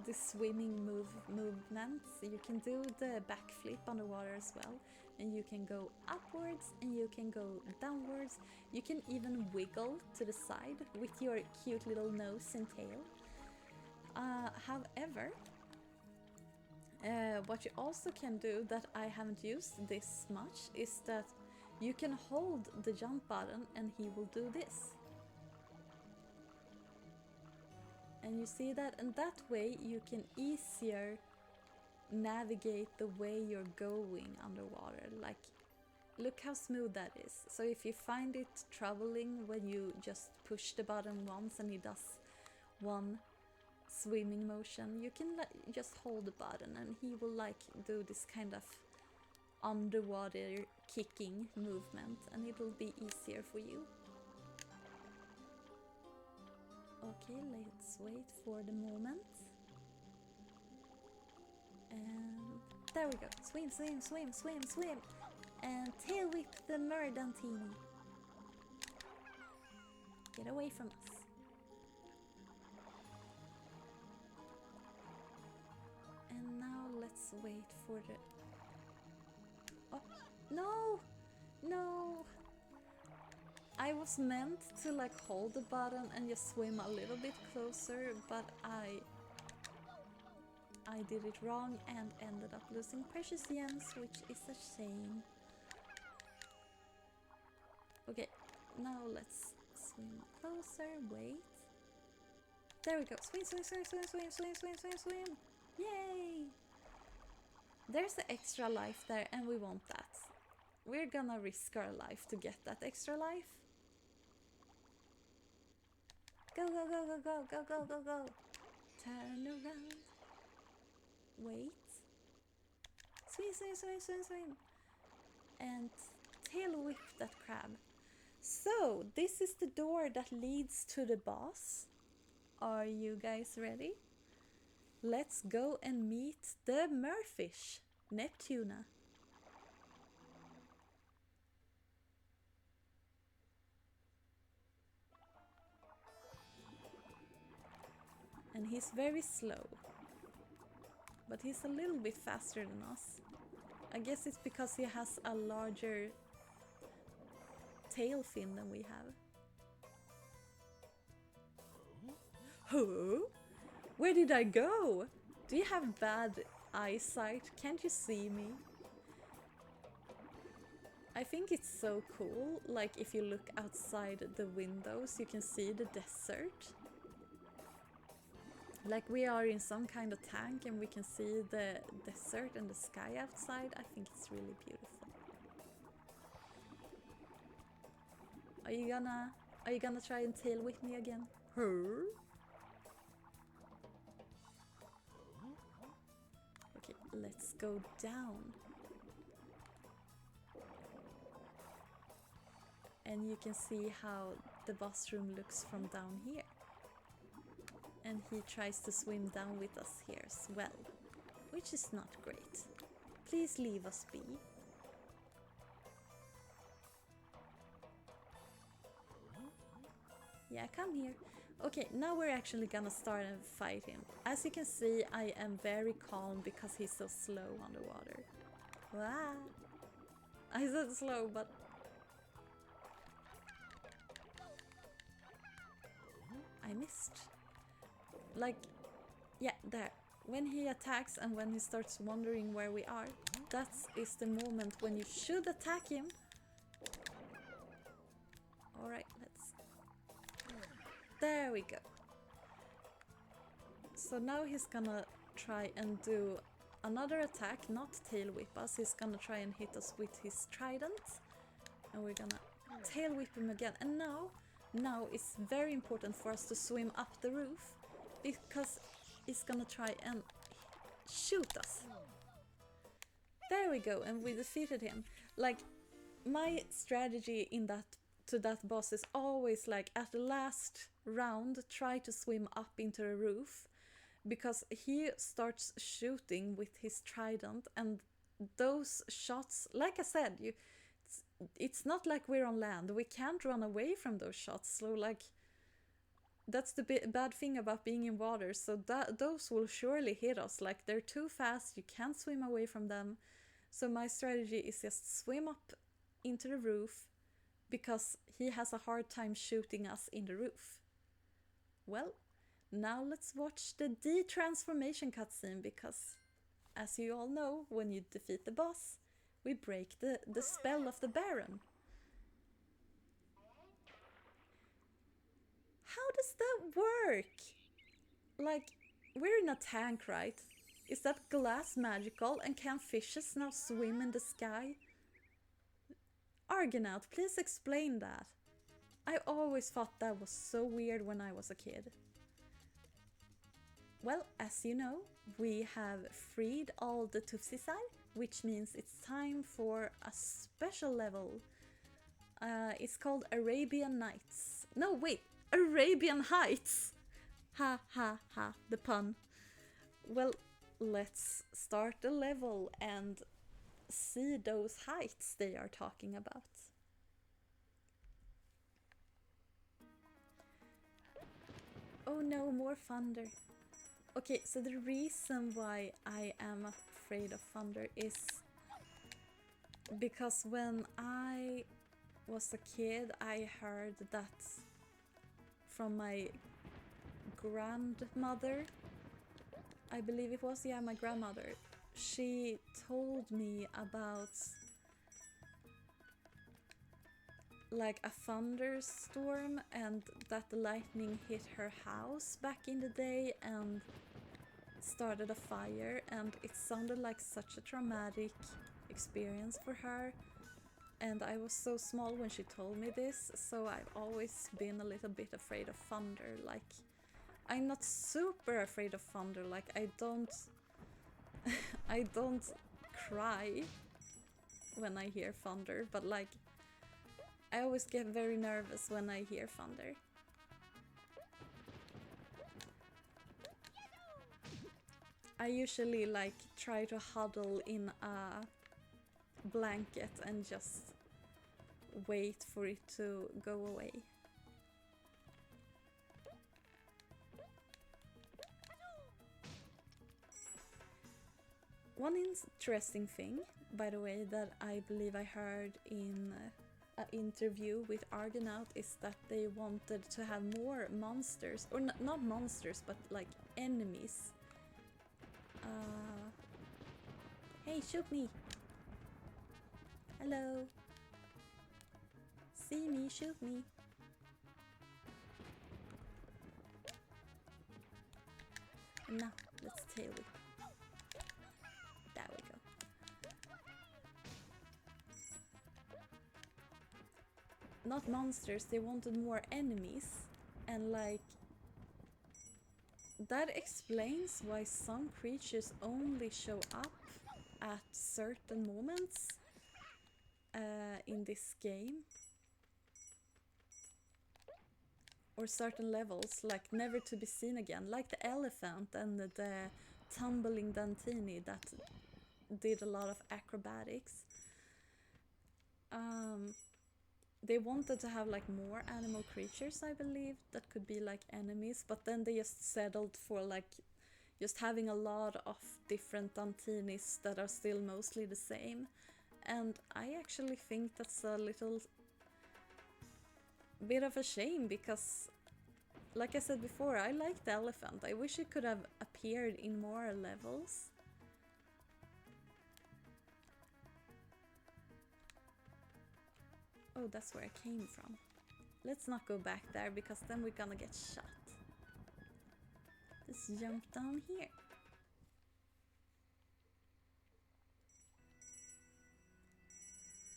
the swimming movements. You can do the backflip underwater as well. And you can go upwards and you can go downwards. You can even wiggle to the side with your cute little nose and tail. However, what you also can do that I haven't used this much is that you can hold the jump button and he will do this. And you see that, and that way you can easier navigate the way you're going underwater. Like, look how smooth that is. So if you find it troubling when you just push the button once and it does one swimming motion, you can just hold the button and he will like do this kind of underwater kicking movement and it will be easier for you. Okay, let's wait for the moment. And there we go. Swim, swim, swim, swim, swim. And tail whip the Merdantini. Get away from us. And now let's wait for the... Oh, no! No! I was meant to like hold the button and just swim a little bit closer, but I did it wrong and ended up losing precious gems, which is a shame. Okay, now let's swim closer. Wait. There we go. Swim, swim, swim, swim, swim, swim, swim, swim, swim. Yay! There's an extra life there and we want that. We're gonna risk our life to get that extra life. Go, go, go, go, go, go, go, go, go. Turn around. Wait. Swim, swim, swim, swim, swim. And tail whip that crab. So, this is the door that leads to the boss. Are you guys ready? Let's go and meet the merfish, Neptuna. And he's very slow. But he's a little bit faster than us. I guess it's because he has a larger tail fin than we have. Huh? Where did I go? Do you have bad eyesight? Can't you see me? I think it's so cool, like if you look outside the windows you can see the desert. Like we are in some kind of tank and we can see the desert and the sky outside. I think it's really beautiful. Are you gonna try and tail with me again? Her? Okay, let's go down. And you can see how the boss room looks from down here. And he tries to swim down with us here as well, which is not great. Please leave us be. Yeah, come here. Okay, now we're actually gonna start and fight him. As you can see, I am very calm because he's so slow underwater. Wow. I said slow, but... I missed. Like, yeah, there. When he attacks and when he starts wondering where we are, that is the moment when you should attack him. Alright, let's... There we go. So now he's gonna try and do another attack, not tail whip us. He's gonna try and hit us with his trident. And we're gonna tail whip him again. And now it's very important for us to swim up the roof, because he's gonna try and shoot us. There we go, and we defeated him. Like, my strategy in that boss is always like at the last round try to swim up into the roof, because he starts shooting with his trident, and those shots, like I said, it's not like we're on land. We can't run away from those shots. So like, that's the bad thing about being in water. So those will surely hit us. Like, they're too fast. You can't swim away from them. So my strategy is just swim up into the roof, because he has a hard time shooting us in the roof. Well, now let's watch the de-transformation cutscene, because as you all know, when you defeat the boss, we break the spell of the Baron. How does that work? Like, we're in a tank, right? Is that glass magical, and can fishes now swim in the sky? Argonaut, please explain that. I always thought that was so weird when I was a kid. Well, as you know, we have freed all the Tuffsisar, which means it's time for a special level. It's called Arabian Nights. No, wait! Arabian Heights! Ha ha ha, the pun. Well, let's start the level and see those heights they are talking about. Oh no, more thunder. Okay, so the reason why I am afraid of thunder is because when I was a kid, I heard that from my grandmother. I believe it was, yeah, my grandmother. She told me about like a thunderstorm and that the lightning hit her house back in the day and started a fire, and it sounded like such a traumatic experience for her. And I was so small when she told me this, so I've always been a little bit afraid of thunder. Like, I'm not super afraid of thunder, like I don't I don't cry when I hear thunder, but like I always get very nervous when I hear thunder. I usually like try to huddle in a blanket and just wait for it to go away. One interesting thing, by the way, that I believe I heard in an interview with Argonaut is that they wanted to have more monsters, or not monsters, but like enemies. Hey, shoot me! Hello! See me, shoot me! Now, let's tail it. There we go. Not monsters, they wanted more enemies, and like that explains why some creatures only show up at certain moments in this game, or certain levels, like never to be seen again, like the elephant and the tumbling Dantini that did a lot of acrobatics. They wanted to have like more animal creatures, I believe, that could be like enemies, but then they just settled for like just having a lot of different Dantinis that are still mostly the same. And I actually think that's a little bit of a shame, because like I said before, I like the elephant. I wish it could have appeared in more levels. Oh, that's where I came from. Let's not go back there, because then we're gonna get shot. Let's jump down here.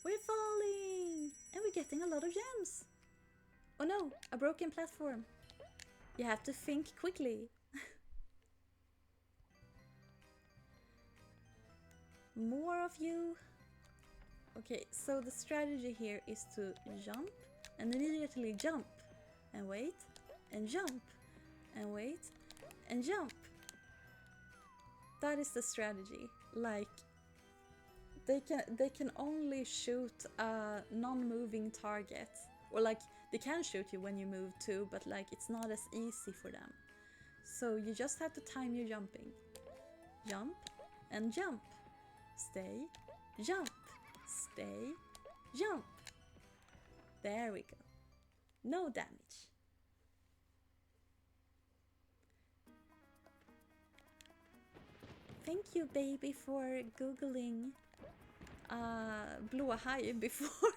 We're falling! And we're getting a lot of gems! Oh no, a broken platform. You have to think quickly. More of you. Okay, so the strategy here is to jump and immediately jump and wait and jump and wait and jump. That is the strategy. Like they can only shoot a non-moving target, or like they can shoot you when you move too, but like it's not as easy for them. So you just have to time your jumping. Jump and jump. Stay, jump. Stay, jump. There we go. No damage. Thank you, baby, for googling blå haj before.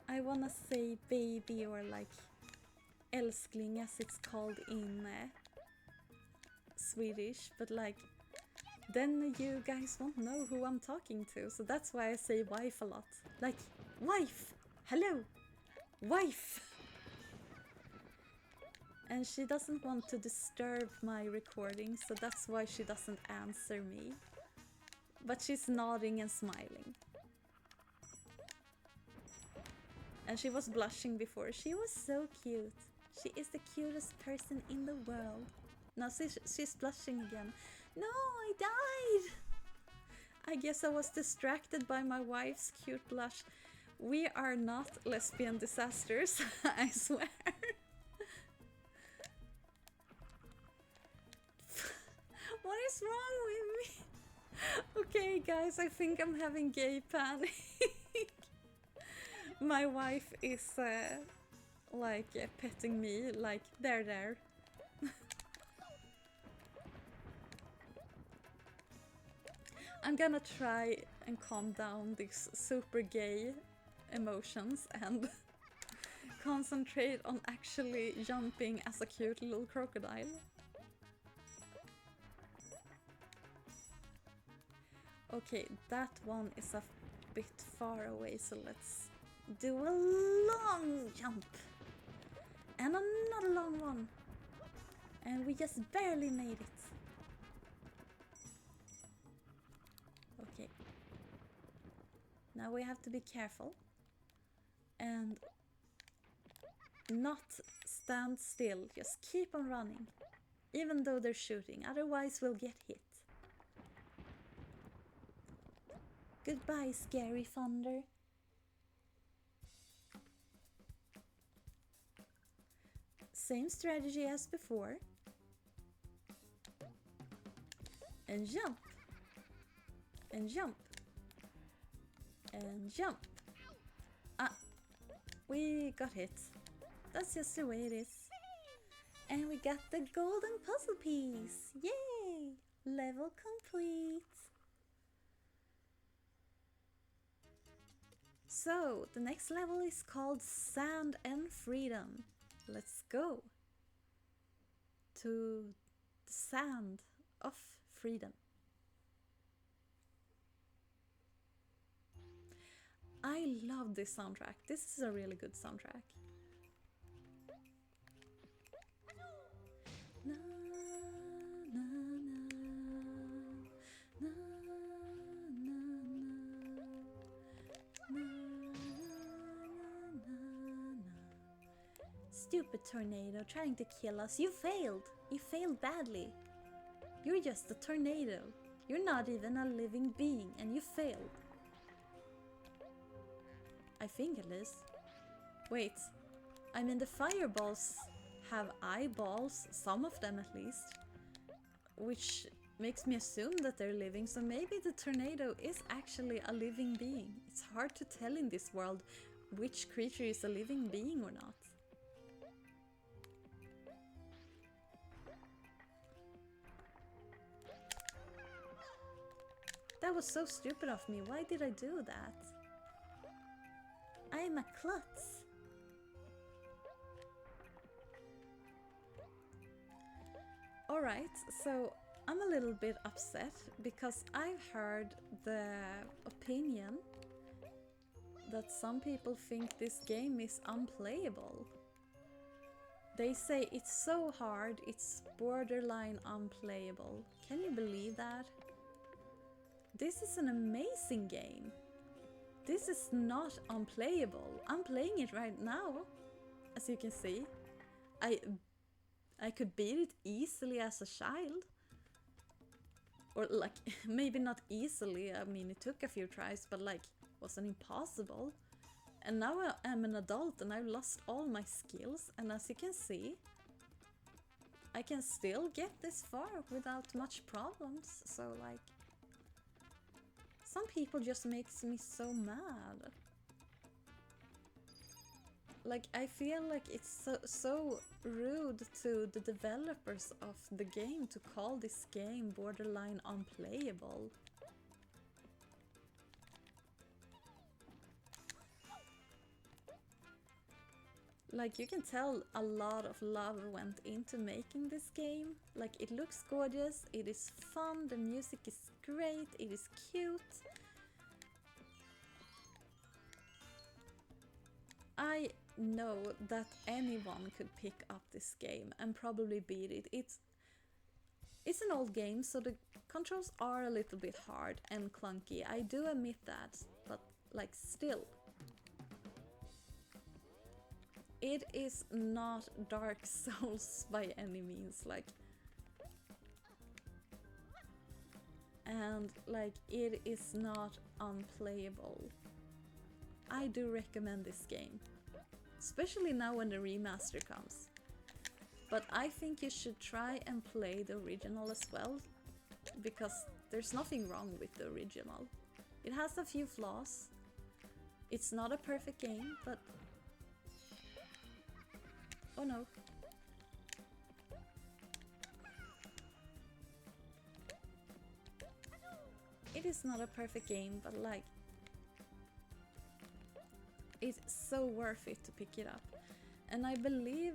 I wanna say baby, or like älskling as it's called in Swedish, but like then you guys won't know who I'm talking to, so that's why I say wife a lot. Like, wife! Hello! Wife! And she doesn't want to disturb my recording, so that's why she doesn't answer me. But she's nodding and smiling. And she was blushing before. She was so cute. She is the cutest person in the world. Now she's blushing again. No, I died! I guess I was distracted by my wife's cute blush. We are not lesbian disasters, I swear. What is wrong with me? Okay, guys, I think I'm having gay panic. My wife is like petting me, like there. I'm gonna try and calm down these super gay emotions and concentrate on actually jumping as a cute little crocodile. Okay, that one is a bit far away, so let's do a long jump. And another long one. And we just barely made it. Okay. Now we have to be careful. And not stand still. Just keep on running. Even though they're shooting. Otherwise we'll get hit. Goodbye, scary thunder. Same strategy as before. And jump. And jump. And jump. Ah, we got hit. That's just the way it is. And we got the golden puzzle piece. Yay! Level complete. So, the next level is called Sand and Freedom. Let's go to the sand of freedom. I love this soundtrack. This is a really good soundtrack. Na, na, na, na, Stupid tornado trying to kill us. You failed. You failed badly. You're just a tornado. You're not even a living being and you failed. I think at least. Wait, I mean the fireballs have eyeballs, some of them at least, which makes me assume that they're living, so maybe the tornado is actually a living being. It's hard to tell in this world which creature is a living being or not. That was so stupid of me. Why did I do that? I'm a klutz. Alright, so I'm a little bit upset because I've heard the opinion that some people think this game is unplayable. They say it's so hard, it's borderline unplayable. Can you believe that? This is an amazing game. This is not unplayable. I'm playing it right now, as you can see. I could beat it easily as a child. Or like, maybe not easily, I mean it took a few tries, but like, wasn't impossible. And now I'm an adult and I've lost all my skills, and as you can see, I can still get this far without much problems, so like, some people just makes me so mad. Like, I feel like it's so rude to the developers of the game to call this game borderline unplayable. Like, you can tell a lot of love went into making this game. Like, it looks gorgeous, it is fun, the music is great, it is cute. I know that anyone could pick up this game and probably beat it. It's an old game, so the controls are a little bit hard and clunky. I do admit that, but like still. It is not Dark Souls by any means, like. And like, it is not unplayable. I do recommend this game, especially now when the remaster comes. But I think you should try and play the original as well, because there's nothing wrong with the original. It has a few flaws. It's not a perfect game, but... Oh no. it is not a perfect game, but like it's so worth it to pick it up. And I believe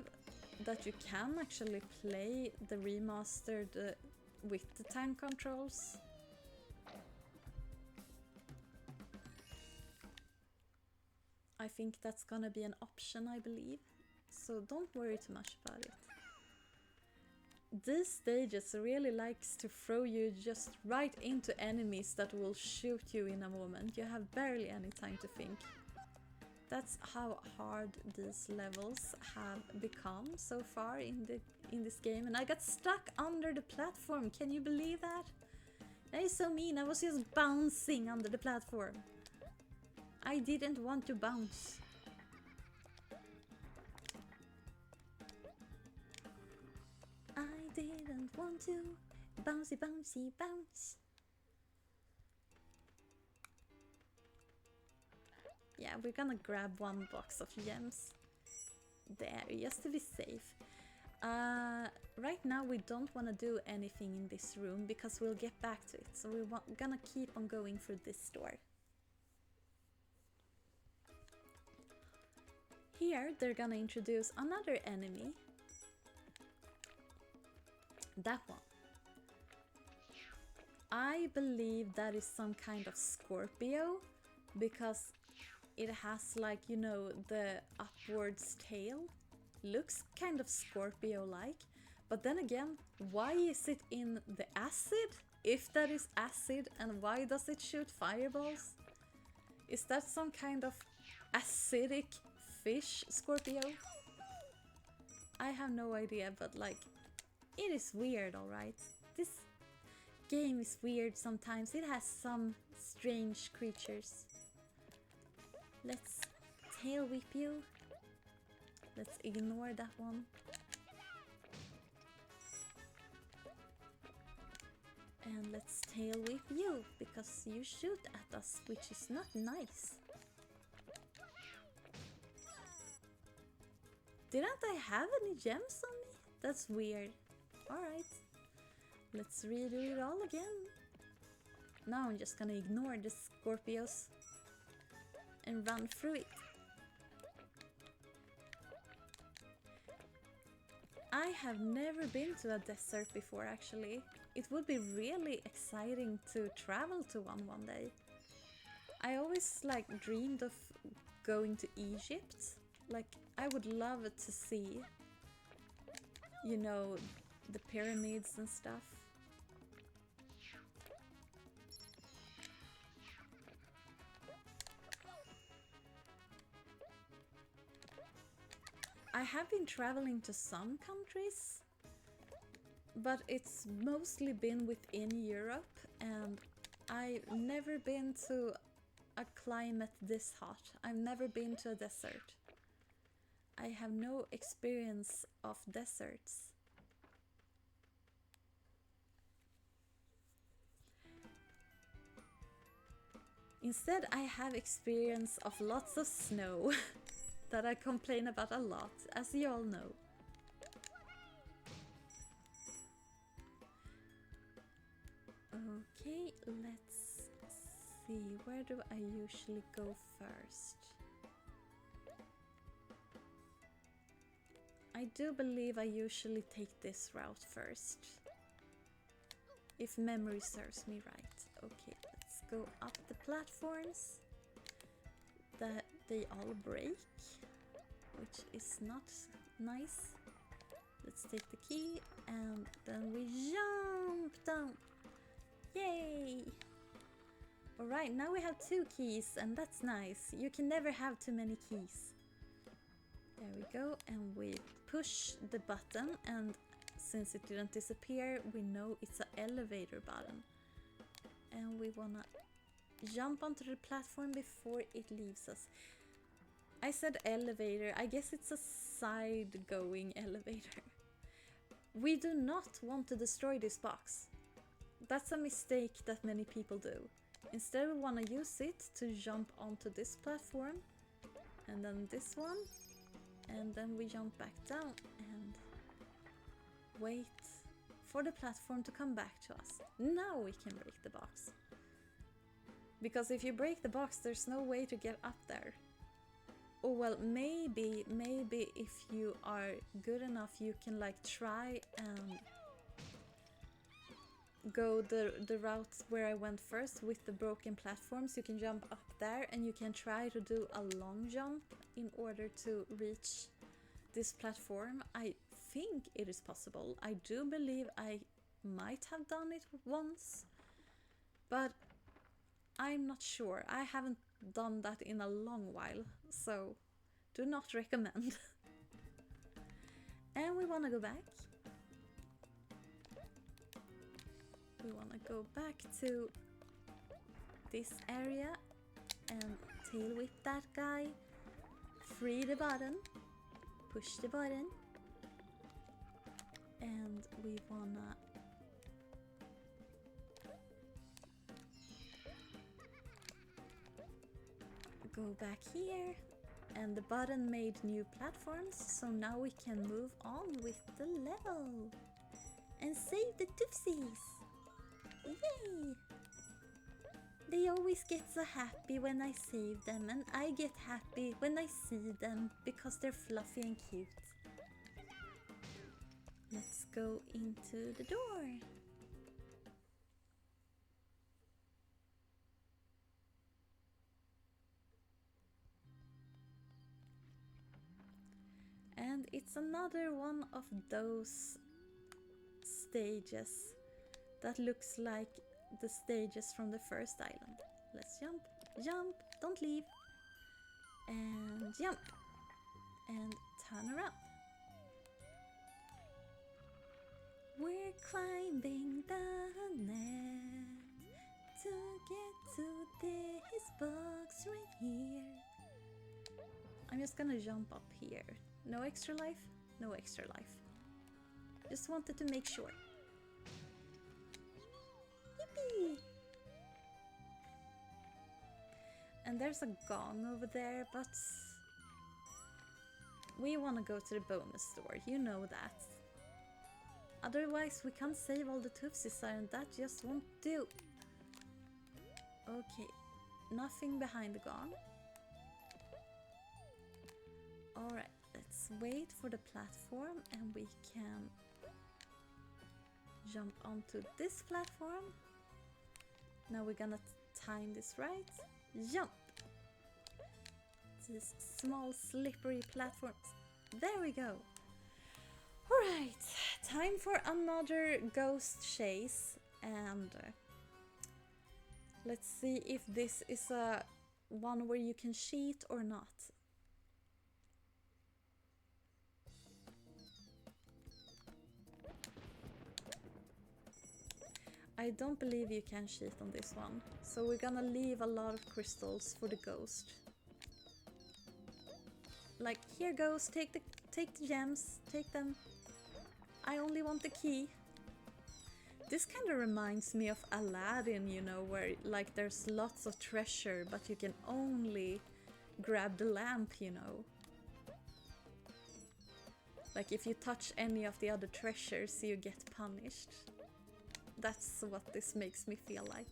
that you can actually play the remastered with the time controls. I think that's gonna be an option, I believe. So don't worry too much about it. These stages really likes to throw you just right into enemies that will shoot you in a moment. You have barely any time to think. That's how hard these levels have become so far in this game. And I got stuck under the platform. Can you believe that? That is so mean. I was just bouncing under the platform. I didn't want to bounce. I didn't want to bouncy, bouncy, bounce. Yeah, we're gonna grab one box of gems there, just to be safe. Right now we don't want to do anything in this room because we'll get back to it. So we're gonna keep on going through this door. Here they're gonna introduce another enemy. That one. I believe that is some kind of scorpio because it has, like, you know, the upwards tail. Looks kind of Scorpio-like. But then again, why is it in the acid? If that is acid, and why does it shoot fireballs? Is that some kind of acidic fish Scorpio? I have no idea, but like, it is weird, alright? This game is weird sometimes. It has some strange creatures. Let's tail whip you. Let's ignore that one. And let's tail whip you, because you shoot at us, which is not nice. Didn't I have any gems on me? That's weird. Alright. Let's redo it all again. Now I'm just gonna ignore the Scorpios and run through it. I have never been to a desert before, actually. It would be really exciting to travel to one day. I always like dreamed of going to Egypt. Like, I would love to see, you know, the pyramids and stuff. I have been traveling to some countries, but it's mostly been within Europe, and I've never been to a climate this hot. I've never been to a desert. I have no experience of deserts. Instead, I have experience of lots of snow that I complain about a lot, as you all know. Okay, let's see, where do I usually go first? I do believe I usually take this route first, if memory serves me right. Okay, let's go up the platforms that they all break, which is not nice. Let's take the key and then we jump down. Yay! Alright, now we have 2 keys, and that's nice. You can never have too many keys. There we go, and we push the button, and since it didn't disappear, we know it's an elevator button. And we wanna jump onto the platform before it leaves us. I said elevator, I guess it's a side-going elevator. We do not want to destroy this box. That's a mistake that many people do. Instead, we want to use it to jump onto this platform, and then this one, and then we jump back down and wait for the platform to come back to us. Now we can break the box. Because if you break the box, there's no way to get up there. Oh well, maybe if you are good enough, you can like try and go the route where I went first with the broken platforms. You can jump up there and you can try to do a long jump in order to reach this platform. I think it is possible. I do believe I might have done it once, but I'm not sure. I haven't done that in a long while, so do not recommend. And we want to go back. We want to go back to this area and tail whip that guy. Free the button. Push the button. And we wanna go back here. And the button made new platforms, so now we can move on with the level. And save the Tuffsies! Yay! They always get so happy when I save them, and I get happy when I see them because they're fluffy and cute. Let's go into the door. And it's another one of those stages that looks like the stages from the first island. Let's jump, jump, don't leave. And jump. And turn around. We're climbing the net to get to this box right here. I'm just gonna jump up here. No extra life, no extra life. Just wanted to make sure. Yippee! And there's a gong over there, but we want to go to the bonus door, you know that. Otherwise we can't save all the Tuffsisar and that just won't do. Okay, nothing behind the gong. Alright, let's wait for the platform and we can jump onto this platform. Now we're gonna time this right. Jump! These small slippery platforms. There we go. Alright, time for another ghost chase, and let's see if this is a one where you can cheat or not. I don't believe you can cheat on this one, so we're gonna leave a lot of crystals for the ghost. Like, here ghost, take the gems, take them. I only want the key. This kind of reminds me of Aladdin, you know, where like there's lots of treasure, but you can only grab the lamp, you know. Like if you touch any of the other treasures, you get punished. That's what this makes me feel like.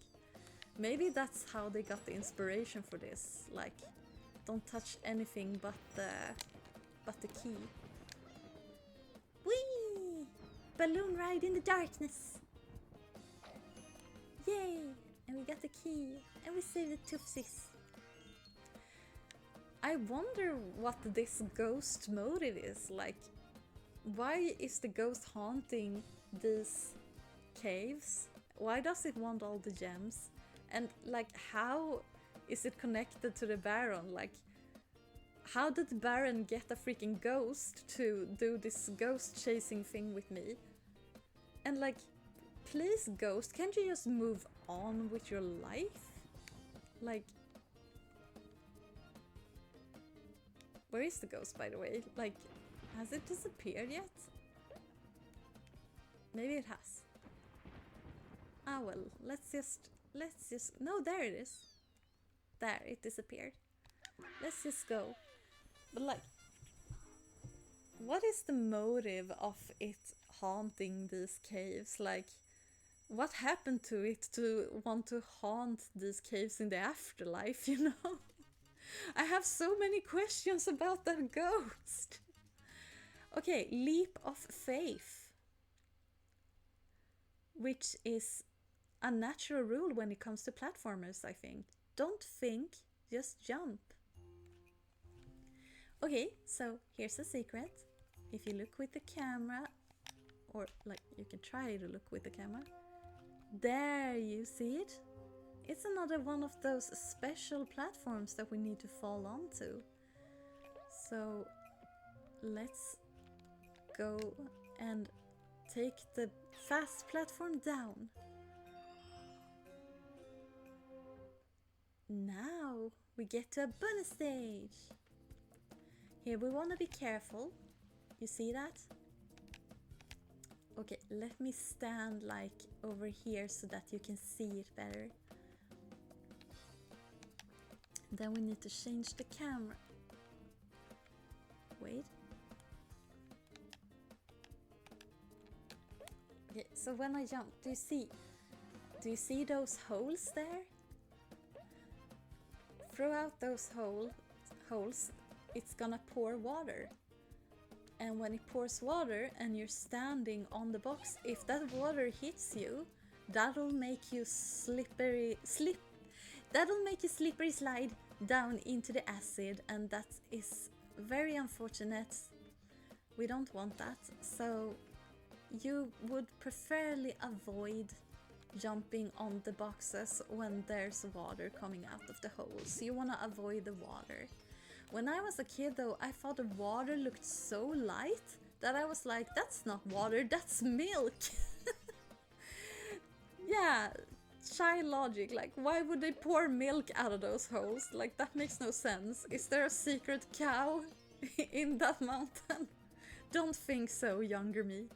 Maybe that's how they got the inspiration for this. Like, don't touch anything but the key. Whee! Balloon ride in the darkness. Yay! And we got the key. And we saved the Tuffsis. I wonder what this ghost motive is. Like, why is the ghost haunting these caves? Why does it want all the gems? And like, how is it connected to the Baron? Like, how did the Baron get a freaking ghost to do this ghost chasing thing with me? And like, please ghost, can't you just move on with your life? Like, where is the ghost, by the way? Like, has it disappeared yet? Maybe it has. Ah well, let's just, no, there it is. There, it disappeared. Let's just go. But like, what is the motive of it haunting these caves? Like, what happened to it to want to haunt these caves in the afterlife, you know? I have so many questions about that ghost. Okay, leap of faith, which is a natural rule when it comes to platformers, I think. Don't think, just jump. Okay, so here's a secret. If you look with the camera, or like you can try to look with the camera, there you see it. It's another one of those special platforms that we need to fall onto. So let's go and take the fast platform down. Now we get to a bonus stage. Here we want to be careful. You see that? Okay, let me stand like over here so that you can see it better. Then we need to change the camera. Wait. Okay, so when I jump, do you see those holes there? Throughout those holes, it's gonna pour water. And when it pours water and you're standing on the box, if that water hits you, that'll make you slippery slide down into the acid, and that is very unfortunate. We don't want that. So you would preferably avoid jumping on the boxes when there's water coming out of the holes. You want to avoid the water. When I was a kid though, I thought the water looked so light that I was like, that's not water, that's milk. Yeah, child logic, like why would they pour milk out of those holes? Like that makes no sense. Is there a secret cow in that mountain? Don't think so, younger me.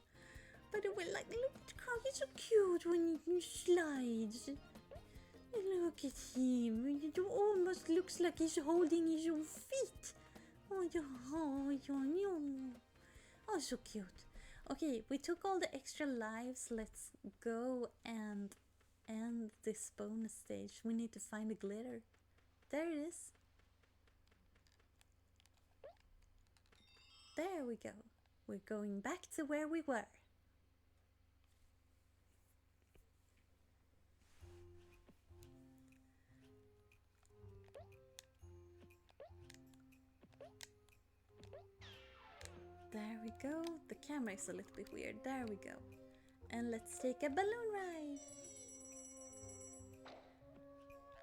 By the way, like, look at Croc, he's so cute when he slides. Look at him, it almost looks like he's holding his own feet. Oh, so cute. Okay, we took all the extra lives. Let's go and end this bonus stage. We need to find the glitter. There it is. There we go. We're going back to where we were. There we go. The camera is a little bit weird. There we go. And let's take a balloon ride.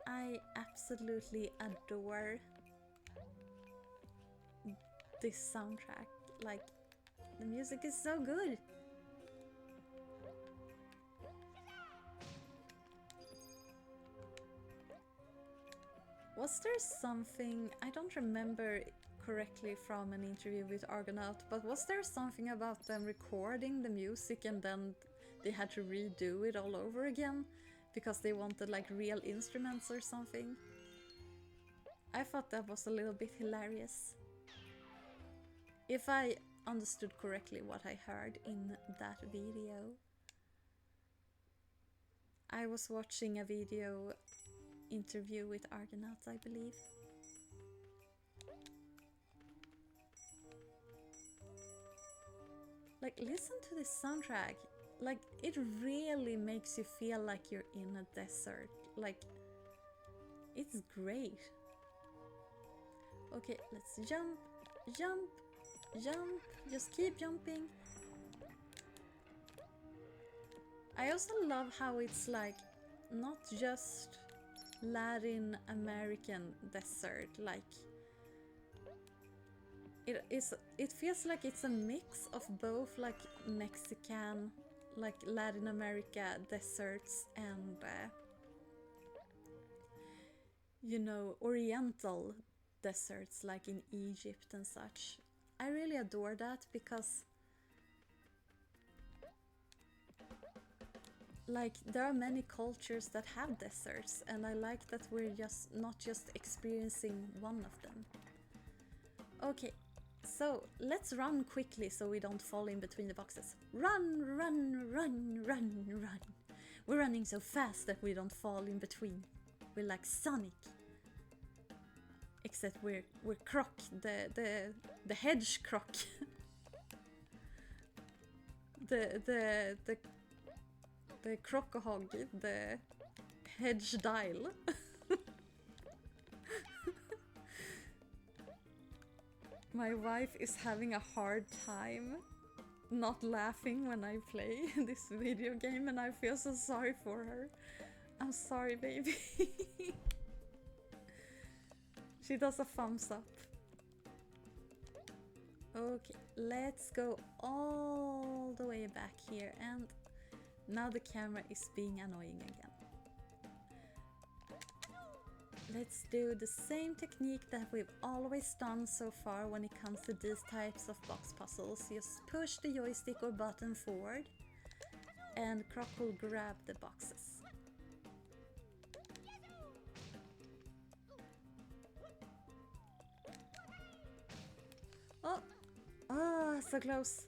I absolutely adore this soundtrack. Like, the music is so good. Was there something, I don't remember correctly from an interview with Argonaut, but was there something about them recording the music and then they had to redo it all over again because they wanted like real instruments or something? I thought that was a little bit hilarious. If I understood correctly what I heard in that video. I was watching a video interview with Argonauts, I believe. Like, listen to this soundtrack. Like, it really makes you feel like you're in a desert. Like, it's great. Okay, let's jump, jump, jump. Just keep jumping. I also love how it's like not just Latin American desert, like it feels like it's a mix of both like Mexican, like Latin America deserts and you know, Oriental deserts like in Egypt and such. I really adore that because like there are many cultures that have deserts, and I like that we're just not just experiencing one of them. Okay, so let's run quickly so we don't fall in between the boxes. Run, run, run, run, run. We're running so fast that we don't fall in between. We're like Sonic. Except we're Croc, the hedge Croc. the crocahog, the hedge dial. My wife is having a hard time not laughing when I play this video game, and I feel so sorry for her. I'm sorry, baby. She does a thumbs up. Okay, let's go all the way back here, and now the camera is being annoying again. Let's do the same technique that we've always done so far when it comes to these types of box puzzles. Just push the joystick or button forward and Croc will grab the boxes. Oh, so close.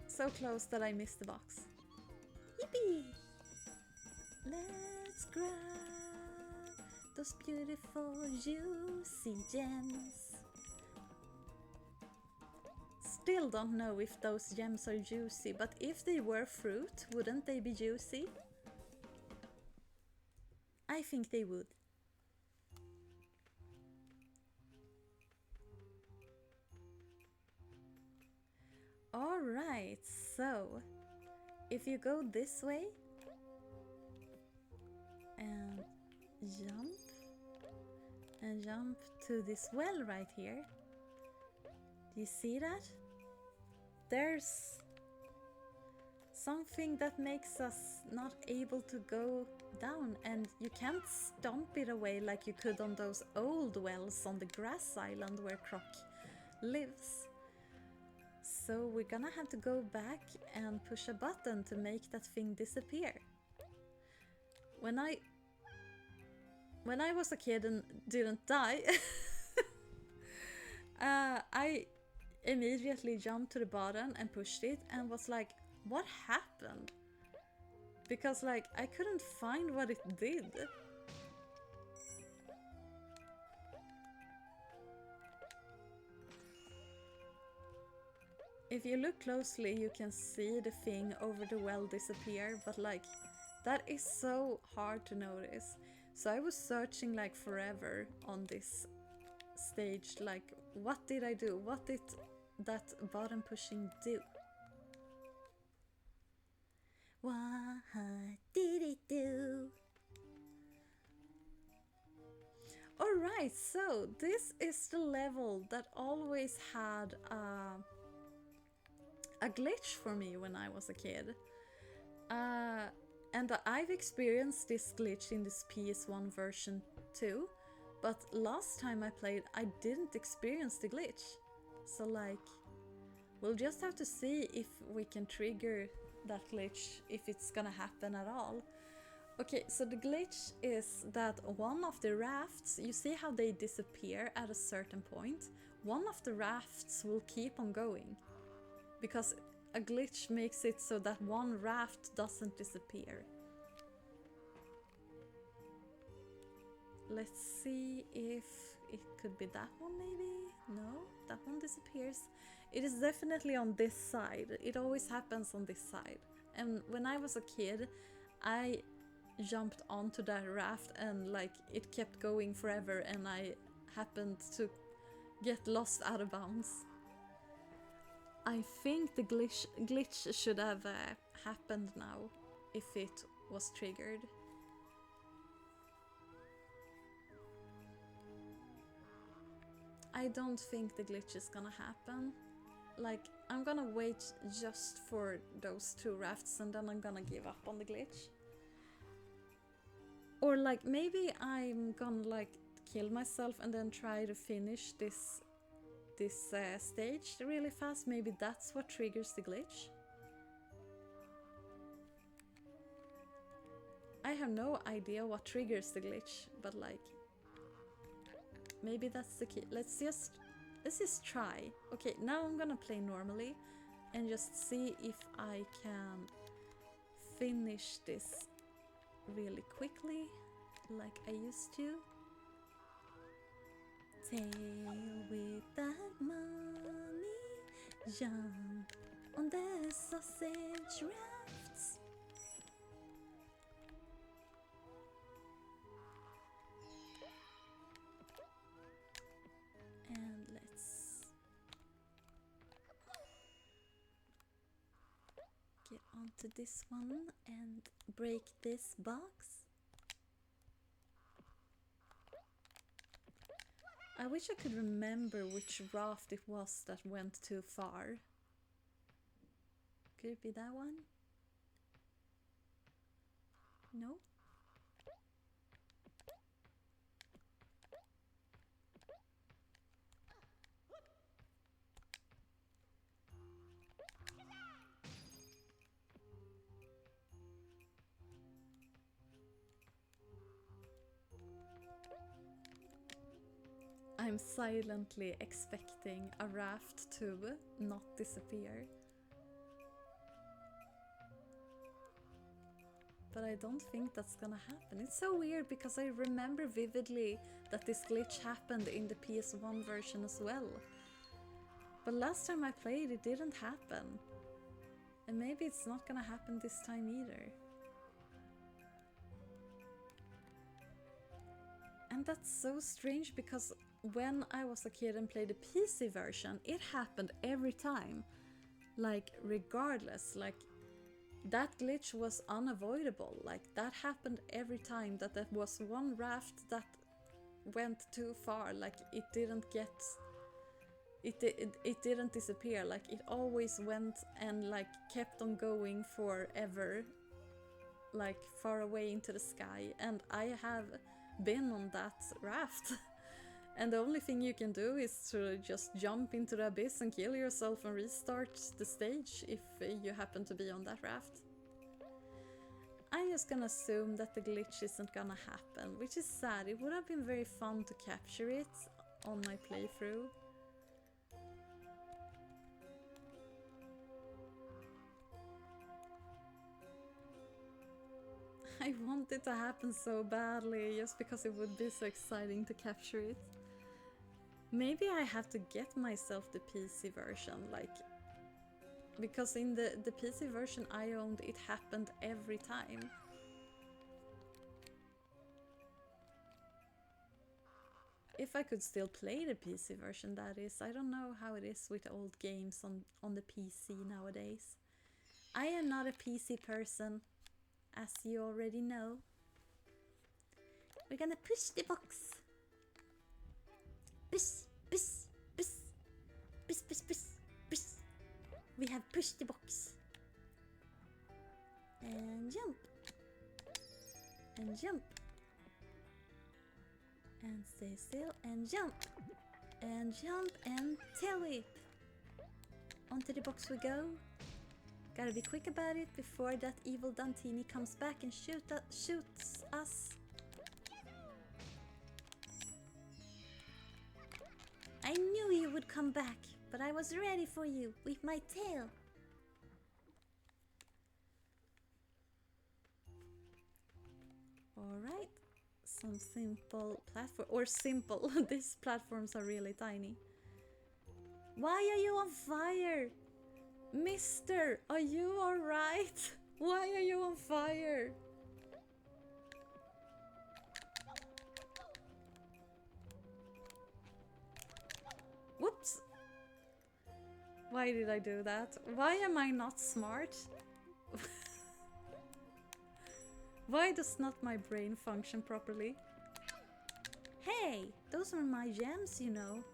So close that I missed the box. Yippee! Let's grab those beautiful juicy gems. Still don't know if those gems are juicy, but if they were fruit, wouldn't they be juicy? I think they would. Alright, so if you go this way and jump to this well right here, do you see that? There's something that makes us not able to go down, and you can't stomp it away like you could on those old wells on the grass island where Croc lives. So we're gonna have to go back and push a button to make that thing disappear. When I was a kid and didn't die, I immediately jumped to the button and pushed it and was like, what happened? Because like I couldn't find what it did. If you look closely, you can see the thing over the well disappear, but like that is so hard to notice. So I was searching like forever on this stage, like what did I do? What did that button pushing do? What did it do? Alright, so this is the level that always had a glitch for me when I was a kid. And I've experienced this glitch in this PS1 version too, but last time I played I didn't experience the glitch. So like, we'll just have to see if we can trigger that glitch, if it's gonna happen at all. Okay, so the glitch is that one of the rafts, you see how they disappear at a certain point? One of the rafts will keep on going, because a glitch makes it so that one raft doesn't disappear. Let's see if it could be that one maybe? No, that one disappears. It is definitely on this side. It always happens on this side. And when I was a kid, I jumped onto that raft and like it kept going forever and I happened to get lost out of bounds. I think the glitch should have happened now if it was triggered. I don't think the glitch is gonna happen. Like, I'm gonna wait just for those two rafts and then I'm gonna give up on the glitch. Or like, maybe I'm gonna like kill myself and then try to finish this stage really fast. Maybe that's what triggers the glitch. I have no idea what triggers the glitch, but like, maybe that's the key. Let's just try. Okay, now I'm gonna play normally and just see if I can finish this really quickly, like I used to. Tail with that money, jump on the sausage rafts. And let's get onto this one and break this box. I wish I could remember which raft it was that went too far. Could it be that one? No? I'm silently expecting a raft to not disappear. But I don't think that's gonna happen. It's so weird because I remember vividly that this glitch happened in the PS1 version as well. But last time I played it didn't happen. And maybe it's not gonna happen this time either. And that's so strange because when I was a kid and played the PC version, it happened every time. Like, regardless, like, that glitch was unavoidable. Like, that happened every time that there was one raft that went too far. Like, it didn't get... It didn't disappear. Like, it always went and, like, kept on going forever. Like, far away into the sky. And I have been on that raft. And the only thing you can do is to just jump into the abyss and kill yourself and restart the stage if you happen to be on that raft. I'm just gonna assume that the glitch isn't gonna happen, which is sad. It would have been very fun to capture it on my playthrough. I want it to happen so badly just because it would be so exciting to capture it. Maybe I have to get myself the PC version, like, because in the PC version I owned, it happened every time. If I could still play the PC version, that is. I don't know how it is with old games on the PC nowadays. I am not a PC person, as you already know. We're gonna push the box. Push, push, push, push, push, push, push. We have pushed the box. And jump. And jump. And stay still and jump. And jump and tail whip. Onto the box we go. Gotta be quick about it before that evil Dantini comes back and shoots us. I knew you would come back, but I was ready for you with my tail. Alright, some simple platform, or simple, these platforms are really tiny. Why are you on fire? Mister, are you alright? Why are you on fire? Whoops! Why did I do that? Why am I not smart? Why does not my brain function properly? Hey, those are my gems, you know.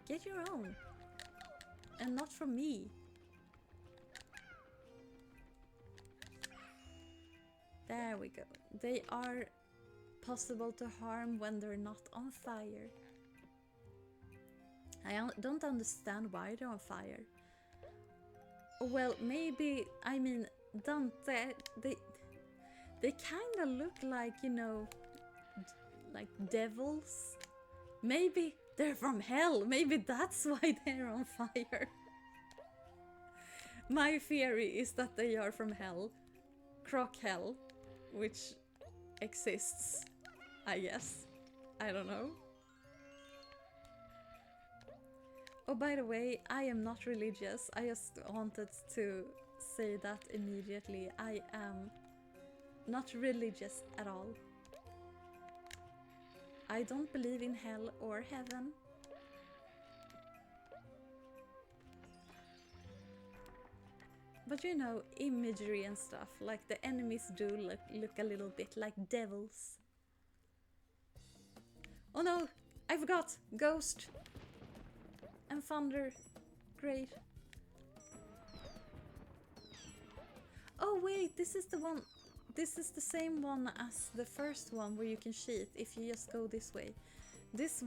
Get your own. And not from me. There we go. They are possible to harm when they're not on fire. I don't understand why they're on fire. Well, maybe, I mean, Dante, they kind of look like, you know, like devils. Maybe they're from hell. Maybe that's why they're on fire. My theory is that they are from hell. Croc Hell, which exists, I guess. I don't know. Oh, by the way, I am not religious. I just wanted to say that immediately. I am not religious at all. I don't believe in hell or heaven. But you know, imagery and stuff, like the enemies do look a little bit like devils. Oh no, I forgot! Ghost! And thunder. Great. Oh wait, this is the one. This is the same one as the first one where you can cheat if you just go this way. This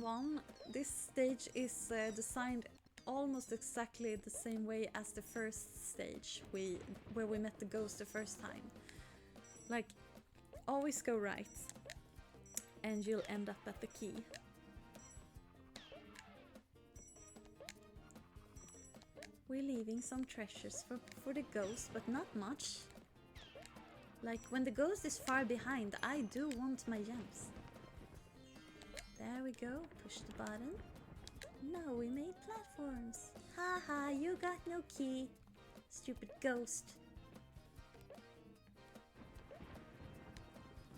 stage is designed almost exactly the same way as the first stage where we met the ghost the first time. Like, always go right and you'll end up at the key. We're leaving some treasures for the ghost, but not much. Like, when the ghost is far behind, I do want my gems. There we go, push the button. Now we made platforms. Haha, you got no key, stupid ghost.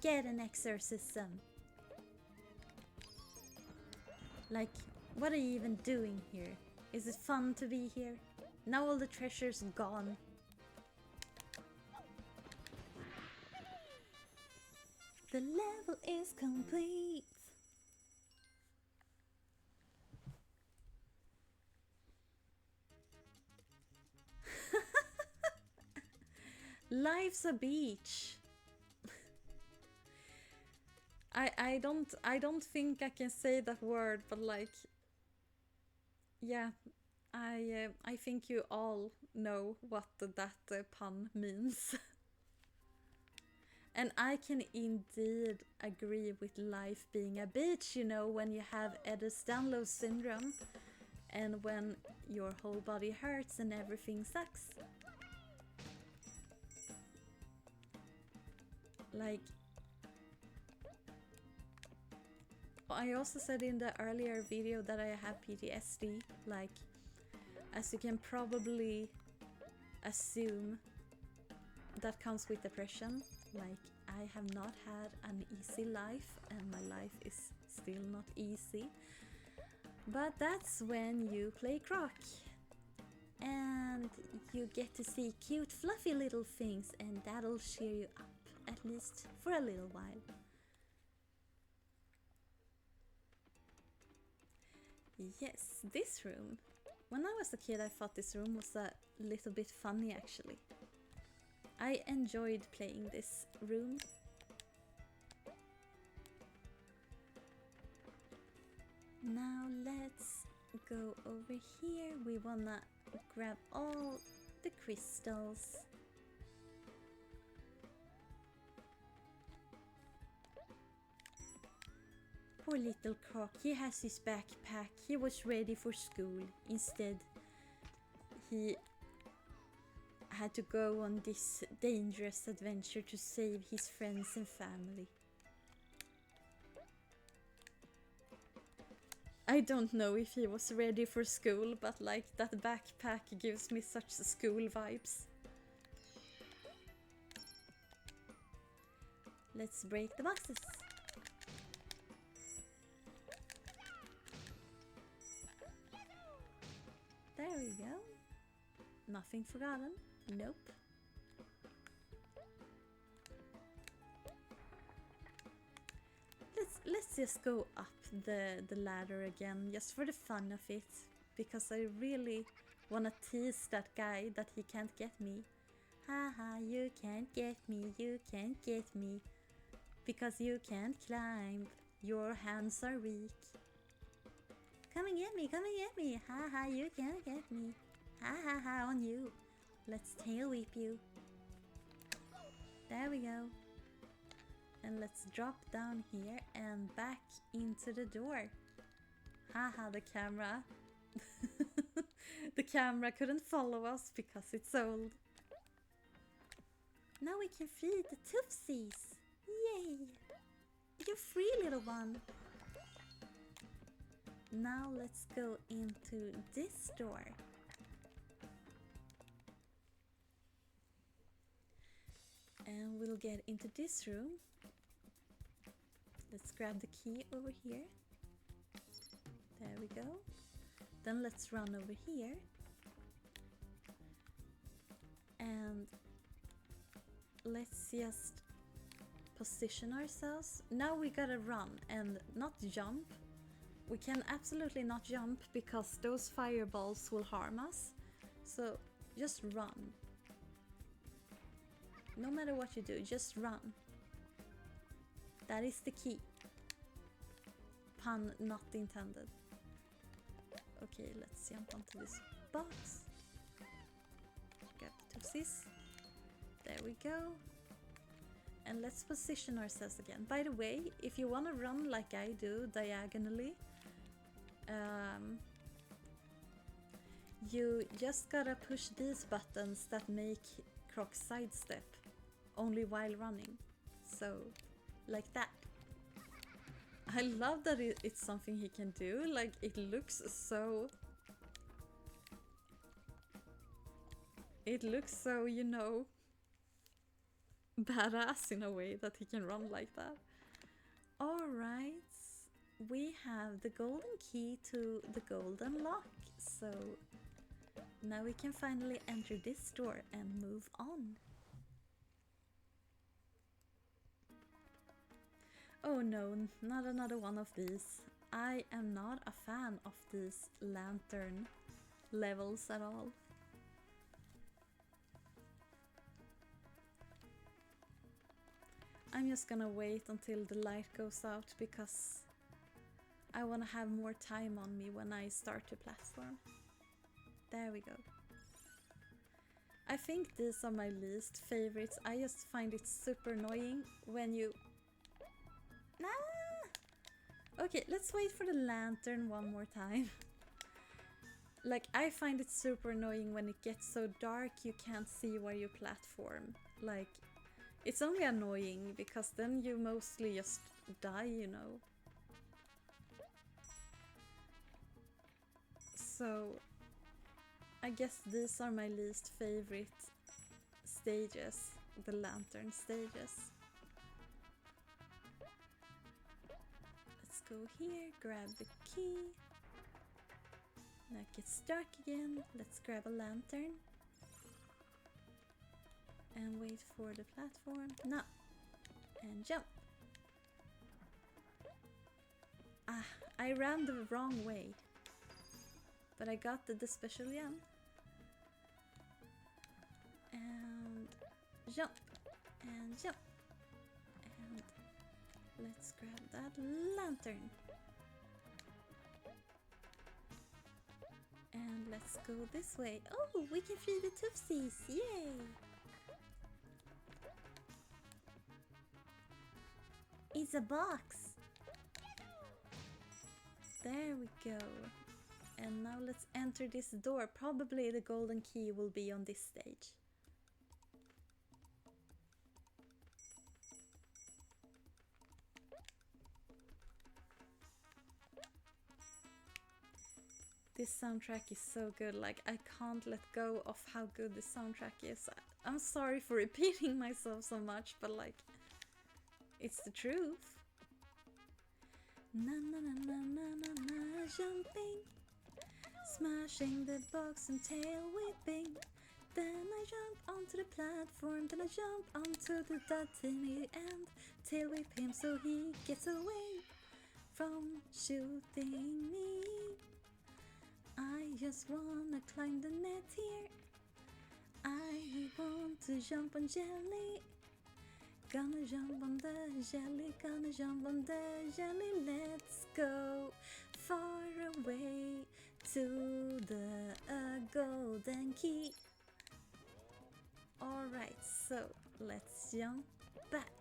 Get an exorcism. Like, what are you even doing here? Is it fun to be here? Now all the treasure's gone. The level is complete. Life's a beach. I don't think I can say that word, but like, yeah, I think you all know what that pun means. And I can indeed agree with life being a beach, you know, when you have Ehlers-Danlos syndrome and when your whole body hurts and everything sucks. Like, I also said in the earlier video that I have PTSD, like, as you can probably assume, that comes with depression. Like, I have not had an easy life and my life is still not easy. But that's when you play Croc. And you get to see cute fluffy little things and that'll cheer you up, at least for a little while. Yes, this room. When I was a kid I thought this room was a little bit funny actually. I enjoyed playing this room. Now let's go over here. We wanna grab all the crystals. Poor little Croc, he has his backpack. He was ready for school. Instead, he had to go on this dangerous adventure to save his friends and family. I don't know if he was ready for school, but like, that backpack gives me such school vibes. Let's break the boxes. There we go. Nothing forgotten. Nope. Let's just go up the ladder again, just for the fun of it, because I really wanna tease that guy that he can't get me. Haha, you can't get me, you can't get me, because you can't climb, your hands are weak. Come and get me, come and get me, haha, you can't get me. Ha ha ha on you. Let's tail whip you. There we go. And let's drop down here and back into the door. Haha, the camera. The camera couldn't follow us because it's old. Now we can feed the Tuffsies! Yay! You're free, little one! Now let's go into this door. And we'll get into this room. Let's grab the key over here. There we go. Then let's run over here. And let's just position ourselves. Now we gotta run and not jump. We can absolutely not jump because those fireballs will harm us. So just run. No matter what you do, just run. That is the key. Pun not intended. Okay, let's jump onto this box. Grab the Tuffsies. There we go. And let's position ourselves again. By the way, if you want to run like I do, diagonally, you just gotta push these buttons that make Croc sidestep, only while running. So, like that. I love that it's something he can do. Like, it looks so... It looks so, you know, badass in a way that he can run like that. Alright, we have the golden key to the golden lock. So, now we can finally enter this door and move on. Oh no, not another one of these. I am not a fan of these lantern levels at all. I'm just gonna wait until the light goes out because I wanna have more time on me when I start the platform. There we go. I think these are my least favorites. I just find it super annoying when you... Ah! Okay, let's wait for the lantern one more time. Like, I find it super annoying when it gets so dark you can't see where you platform. Like, it's only annoying because then you mostly just die, you know. So, I guess these are my least favorite stages, the lantern stages. Let's go here, grab the key. Now it gets dark again. Let's grab a lantern. And wait for the platform. Now! And jump! Ah, I ran the wrong way. But I got the special gem. And jump! And jump! And let's grab that lantern. And let's go this way. Oh, we can free the Tuffsies! Yay! It's a box! There we go. And now let's enter this door. Probably the golden key will be on this stage. This soundtrack is so good. Like, I can't let go of how good this soundtrack is. I'm sorry for repeating myself so much, but like, it's the truth. Na na na na na na na, jumping, smashing the box and tail whipping. Then I jump onto the platform, then I jump onto the tiny end. Tail whip him so he gets away from shooting me. I just wanna climb the net here. I want to jump on jelly. Gonna jump on the jelly, gonna jump on the jelly. Let's go far away to the golden key. Alright, so let's jump back.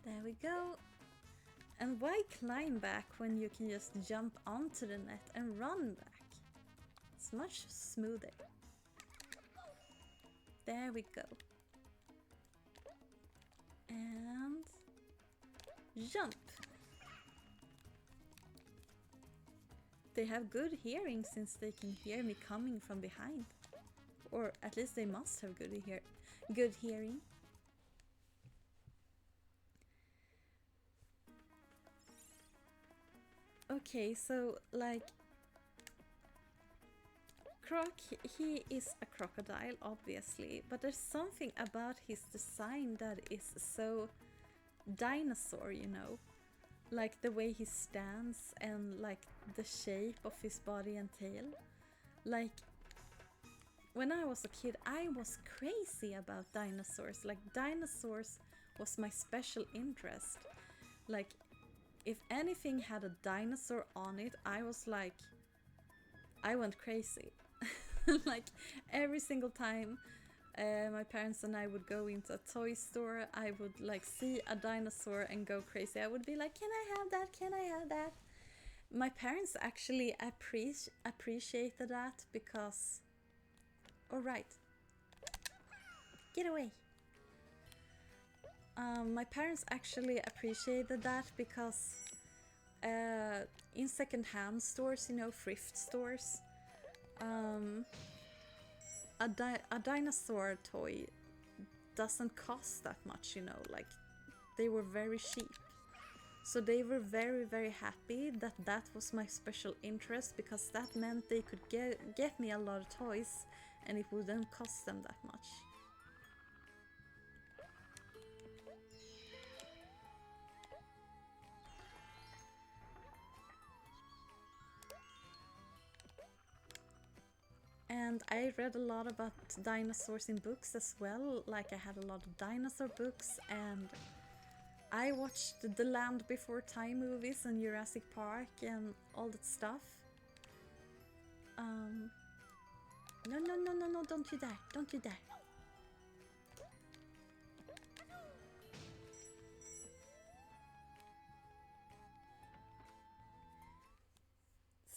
There we go. And why climb back when you can just jump onto the net and run back? It's much smoother. There we go. And jump. They have good hearing since they can hear me coming from behind. Or at least they must have good hearing. Okay, so like Croc, he is a crocodile, obviously, but there's something about his design that is so dinosaur, you know? Like the way he stands and like the shape of his body and tail. Like when I was a kid, I was crazy about dinosaurs. Like dinosaurs was my special interest. Like if anything had a dinosaur on it, I went crazy. Like every single time my parents and I would go into a toy store, I would like see a dinosaur and go crazy. I would be like, can I have that? Can I have that? My parents actually appreciated that because... Alright. Get away. My parents actually appreciated that because in second-hand stores, you know, thrift stores, a dinosaur toy doesn't cost that much, you know, like they were very cheap. So they were very, very happy that that was my special interest because that meant they could get me a lot of toys and it wouldn't cost them that much. And I read a lot about dinosaurs in books as well, like I had a lot of dinosaur books, and I watched the Land Before Time movies and Jurassic Park and all that stuff. No, don't you dare, don't you dare.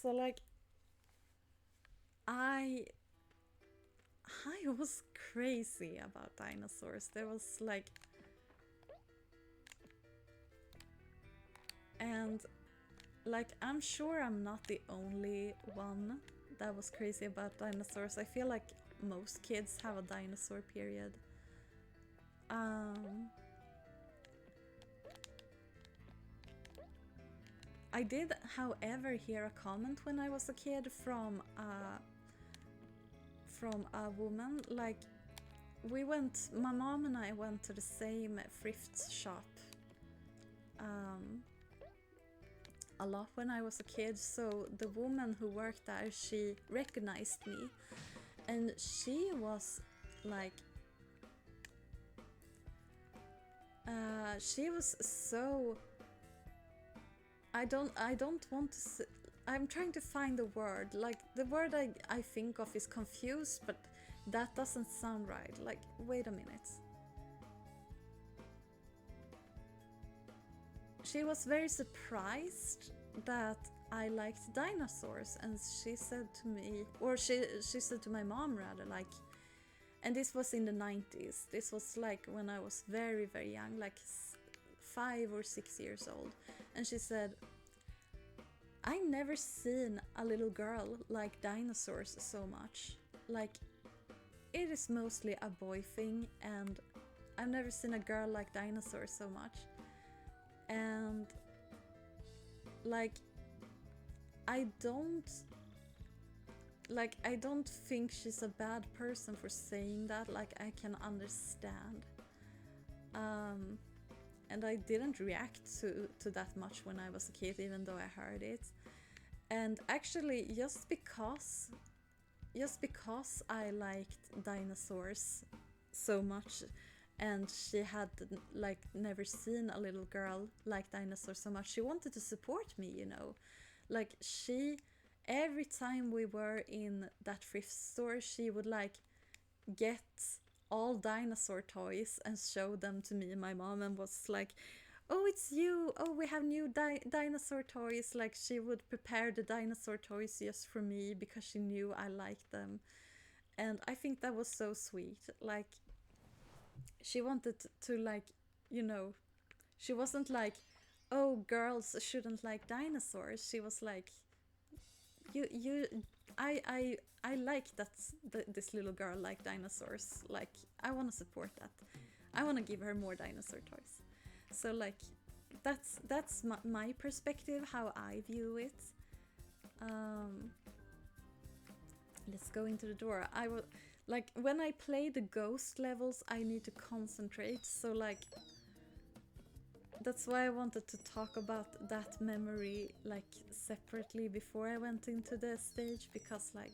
So like, I was crazy about dinosaurs. There was like... And like, I'm sure I'm not the only one that was crazy about dinosaurs. I feel like most kids have a dinosaur period. I did, however, hear a comment when I was a kid from a woman. Like, my mom and I went to the same thrift shop a lot when I was a kid, so the woman who worked there, she recognized me, and she was like, she was so... I don't want to say, I'm trying to find the word. Like, the word I think of is confused, but that doesn't sound right. Like, wait a minute. She was very surprised that I liked dinosaurs, and she said to me, or she said to my mom rather, like, and this was in the 90s. This was like when I was very, very young, like 5 or 6 years old, and she said, I never seen a little girl like dinosaurs so much. Like, it is mostly a boy thing, and I've never seen a girl like dinosaurs so much. And like, I don't think she's a bad person for saying that. Like, I can understand. And I didn't react to that much when I was a kid, even though I heard it. And actually, just because I liked dinosaurs so much, and she had like never seen a little girl like dinosaurs so much, she wanted to support me, you know. Like, every time we were in that thrift store, she would like get all dinosaur toys and show them to me and my mom, and was like, oh, it's you, oh, we have new dinosaur toys. Like, she would prepare the dinosaur toys just for me because she knew I liked them. And I think that was so sweet. Like, she wanted to like you know, she wasn't like, oh, girls shouldn't like dinosaurs. She was like, I like that this little girl like dinosaurs. Like, I want to support that. I want to give her more dinosaur toys. So like, that's my perspective, how I view it. Let's go into the door. I will, like, when I play the ghost levels, I need to concentrate. So like, that's why I wanted to talk about that memory like separately before I went into the stage, because like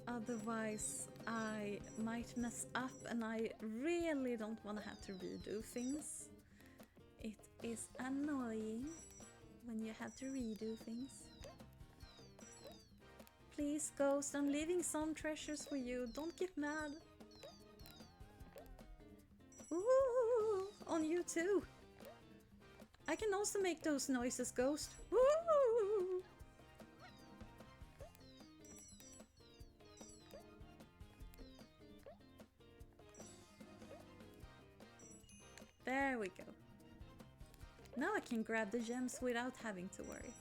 otherwise I might mess up, and I really don't want to have to redo things. It is annoying when you have to redo things. Please, Ghost, I'm leaving some treasures for you. Don't get mad. Ooh, on you too. I can also make those noises, Ghost. Ooh. There we go. Now I can grab the gems without having to worry.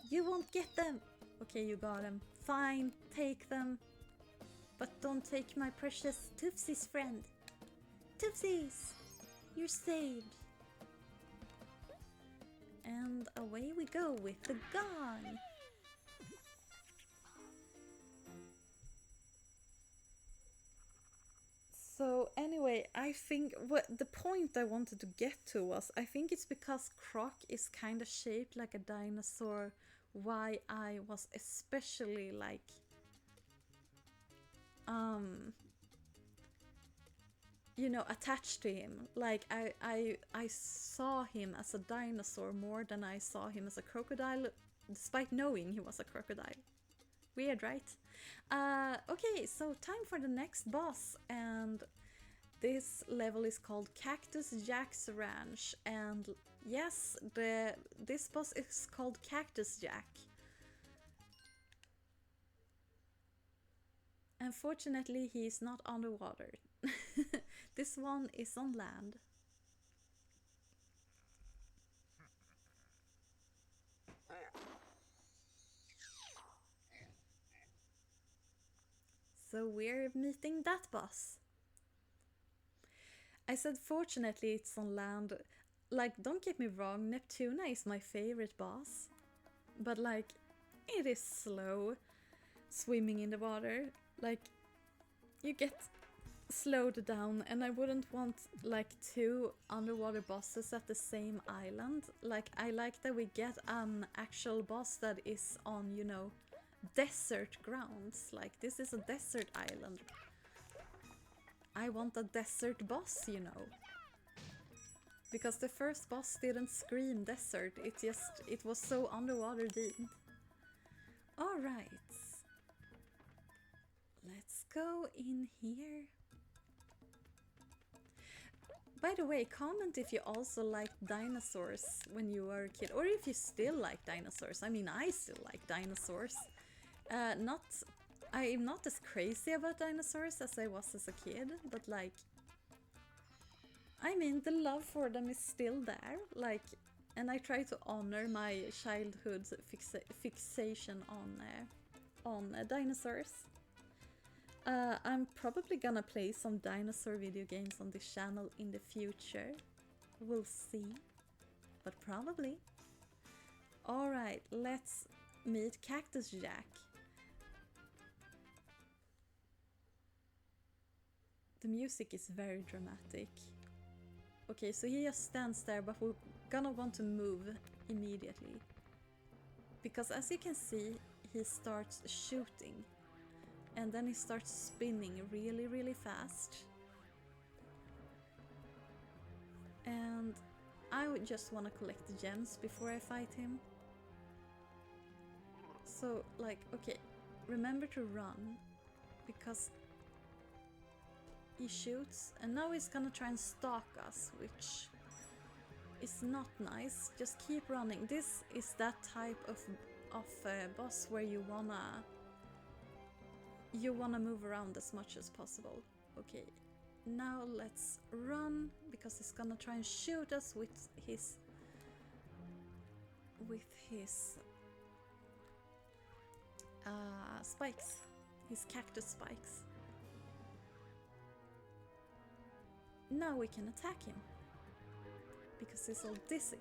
You won't get them! Okay, you got them. Fine, take them. But don't take my precious Tuffsisar friend. Tuffsisar! You're saved. And away we go with the gun. So anyway, I think what the point I wanted to get to was, I think it's because Croc is kind of shaped like a dinosaur, why I was especially like you know, attached to him. Like I saw him as a dinosaur more than I saw him as a crocodile, despite knowing he was a crocodile. Weird, right? Okay, so time for the next boss, and this level is called Cactus Jack's Ranch, and yes, this boss is called Cactus Jack. Unfortunately, he's not underwater. This one is on land. So we're meeting that boss. I said fortunately it's on land. Like, don't get me wrong, Neptuna is my favorite boss. But like, it is slow swimming in the water. Like, you get slowed down, and I wouldn't want like two underwater bosses at the same island. Like, I like that we get an actual boss that is on, you know, desert grounds. Like, this is a desert island. I want a desert boss, you know. Because the first boss didn't scream desert, it was so underwater themed. Alright. Let's go in here. By the way, comment if you also liked dinosaurs when you were a kid, or if you still like dinosaurs. I mean, I still like dinosaurs. I'm not as crazy about dinosaurs as I was as a kid, but like, I mean, the love for them is still there, like, and I try to honor my childhood fixation on dinosaurs. I'm probably gonna play some dinosaur video games on this channel in the future. We'll see, but probably. Alright, let's meet Cactus Jack. The music is very dramatic. Okay, so he just stands there, but we're gonna want to move immediately. Because as you can see, he starts shooting. And then he starts spinning really, really fast. And I would just want to collect the gems before I fight him. So, like, okay, remember to run. Because he shoots, and now he's gonna try and stalk us, which is not nice. Just keep running. This is that type of boss where you wanna you want to move around as much as possible. Okay, now let's run, because he's gonna try and shoot us with his spikes, his cactus spikes. Now we can attack him, because he's all dizzy.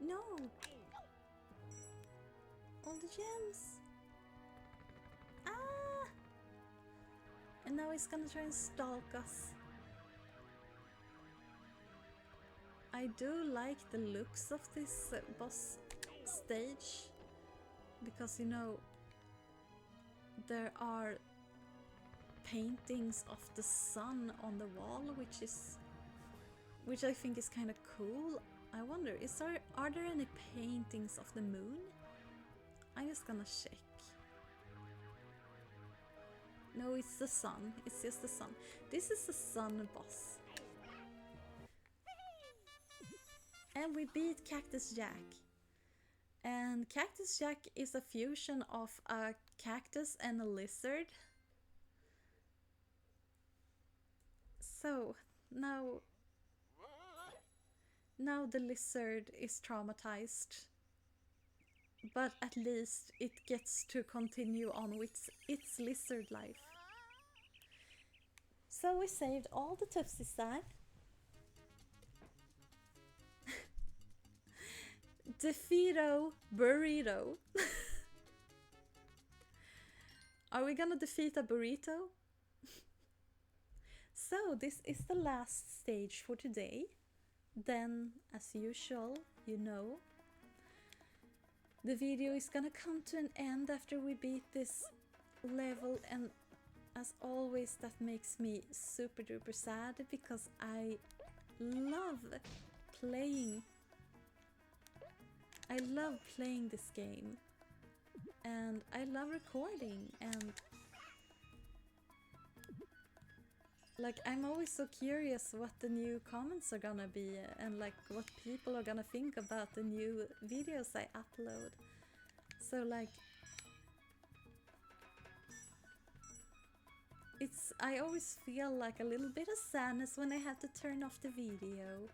No! All the gems! Ah! And now he's gonna try and stalk us. I do like the looks of this boss stage, because you know, there are paintings of the sun on the wall, which I think is kind of cool. I wonder, are there any paintings of the moon? I'm just gonna check. No, it's the sun. It's just the sun. This is the sun boss. And we beat Cactus Jack. And Cactus Jack is a fusion of a cactus and a lizard. So now the lizard is traumatized, but at least it gets to continue on with its lizard life. So we saved all the Tuffsisar. Defeato burrito. Are we gonna defeat a burrito? So this is the last stage for today. Then, as usual, you know, the video is gonna come to an end after we beat this level, and as always that makes me super duper sad, because I love playing this game, and I love recording, and like I'm always so curious what the new comments are gonna be, and like what people are gonna think about the new videos I upload. So like I always feel like a little bit of sadness when I have to turn off the video,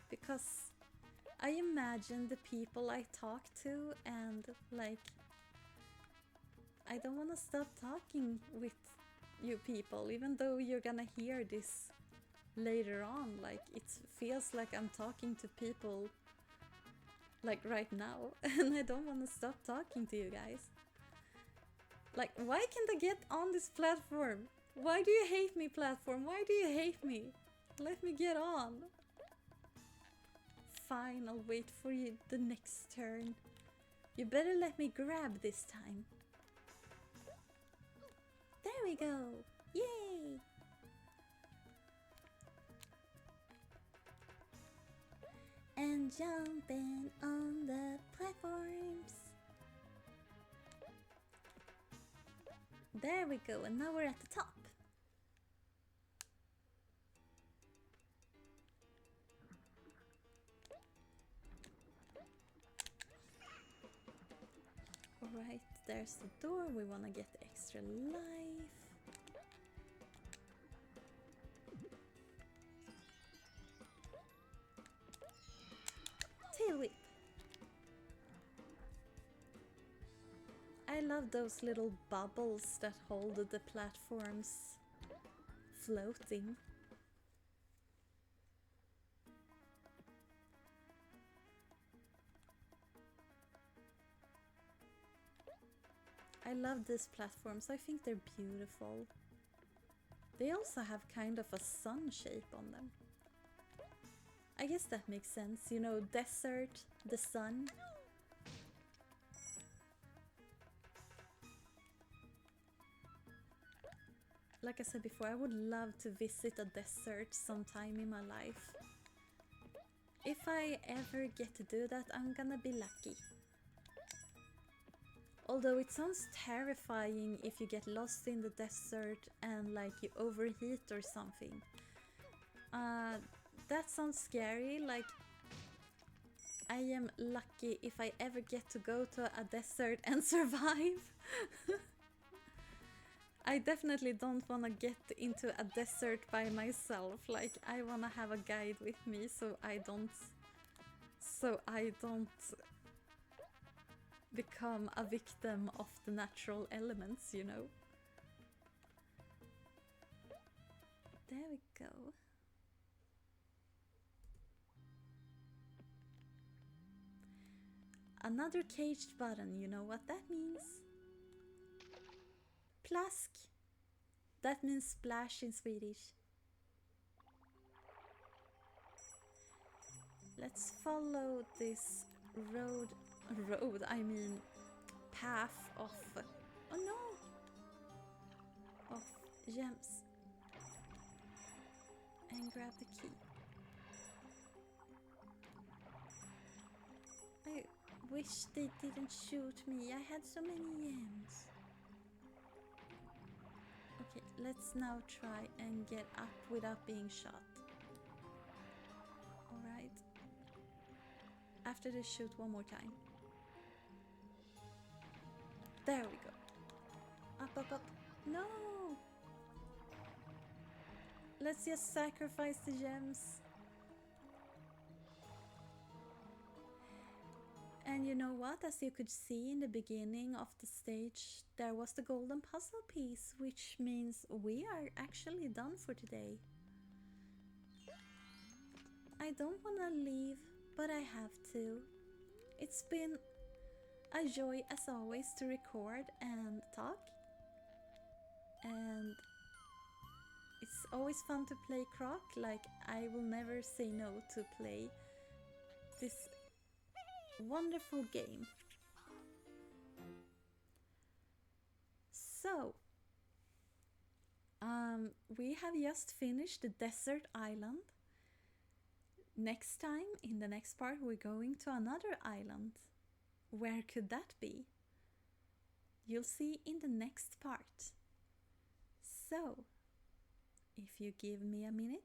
because I imagine the people I talk to, and like I don't want to stop talking with you people, even though you're gonna hear this later on. Like it feels like I'm talking to people like right now, and I don't want to stop talking to you guys. Like, why can't I get on this platform? Why do you hate me, platform? Why do you hate me? Let me get on. Fine, I'll wait for you the next turn. You better let me grab this time. There we go! Yay! And jumping on the platforms. There we go, and now we're at the top. Alright, there's the door. We want to get the extra life. Tail whip. I love those little bubbles that hold the platforms floating. I love these platforms. I think they're beautiful. They also have kind of a sun shape on them. I guess that makes sense. You know, desert, the sun. Like I said before, I would love to visit a desert sometime in my life. If I ever get to do that, I'm gonna be lucky. Although it sounds terrifying if you get lost in the desert and like you overheat or something. That sounds scary. Like, I am lucky if I ever get to go to a desert and survive. I definitely don't want to get into a desert by myself. Like, I want to have a guide with me so I don't become a victim of the natural elements, you know. There we go. Another caged button, you know what that means? Plask. That means splash in Swedish. Let's follow this I mean path of, oh no, of gems. And grab the key. I wish they didn't shoot me. I had so many gems. Okay, let's now try and get up without being shot. Alright. After they shoot one more time. There we go. Up, up, up. No! Let's just sacrifice the gems. And you know what? As you could see in the beginning of the stage, there was the golden puzzle piece, which means we are actually done for today. I don't want to leave, but I have to. It's been a joy as always to record and talk. And it's always fun to play Croc. Like, I will never say no to play this wonderful game. So, we have just finished the desert island. Next time, in the next part, we're going to another island. Where could that be? You'll see in the next part. So, if you give me a minute.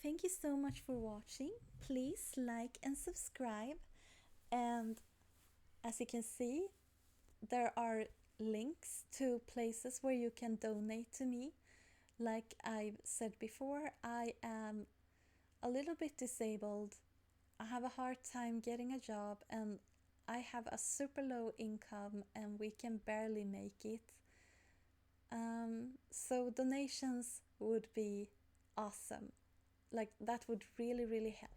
Thank you so much for watching. Please like and subscribe. And as you can see, there are links to places where you can donate to me. Like I've said before, I am a little bit disabled. I have a hard time getting a job and I have a super low income and we can barely make it. So donations would be awesome. Like, that would really, really help.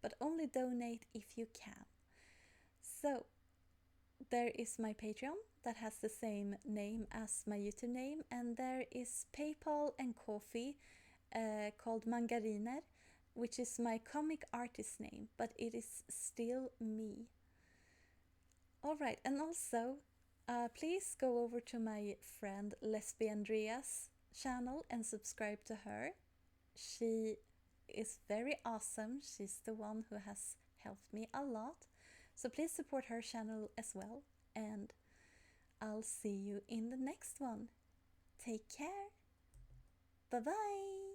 But only donate if you can. So, there is my Patreon that has the same name as my YouTube name. And there is PayPal and Ko-fi called Mangariner, which is my comic artist name. But it is still me. Alright, and also, please go over to my friend Lesbi Andrea's channel and subscribe to her. She is very awesome. She's the one who has helped me a lot. So please support her channel as well. And I'll see you in the next one. Take care. Bye bye.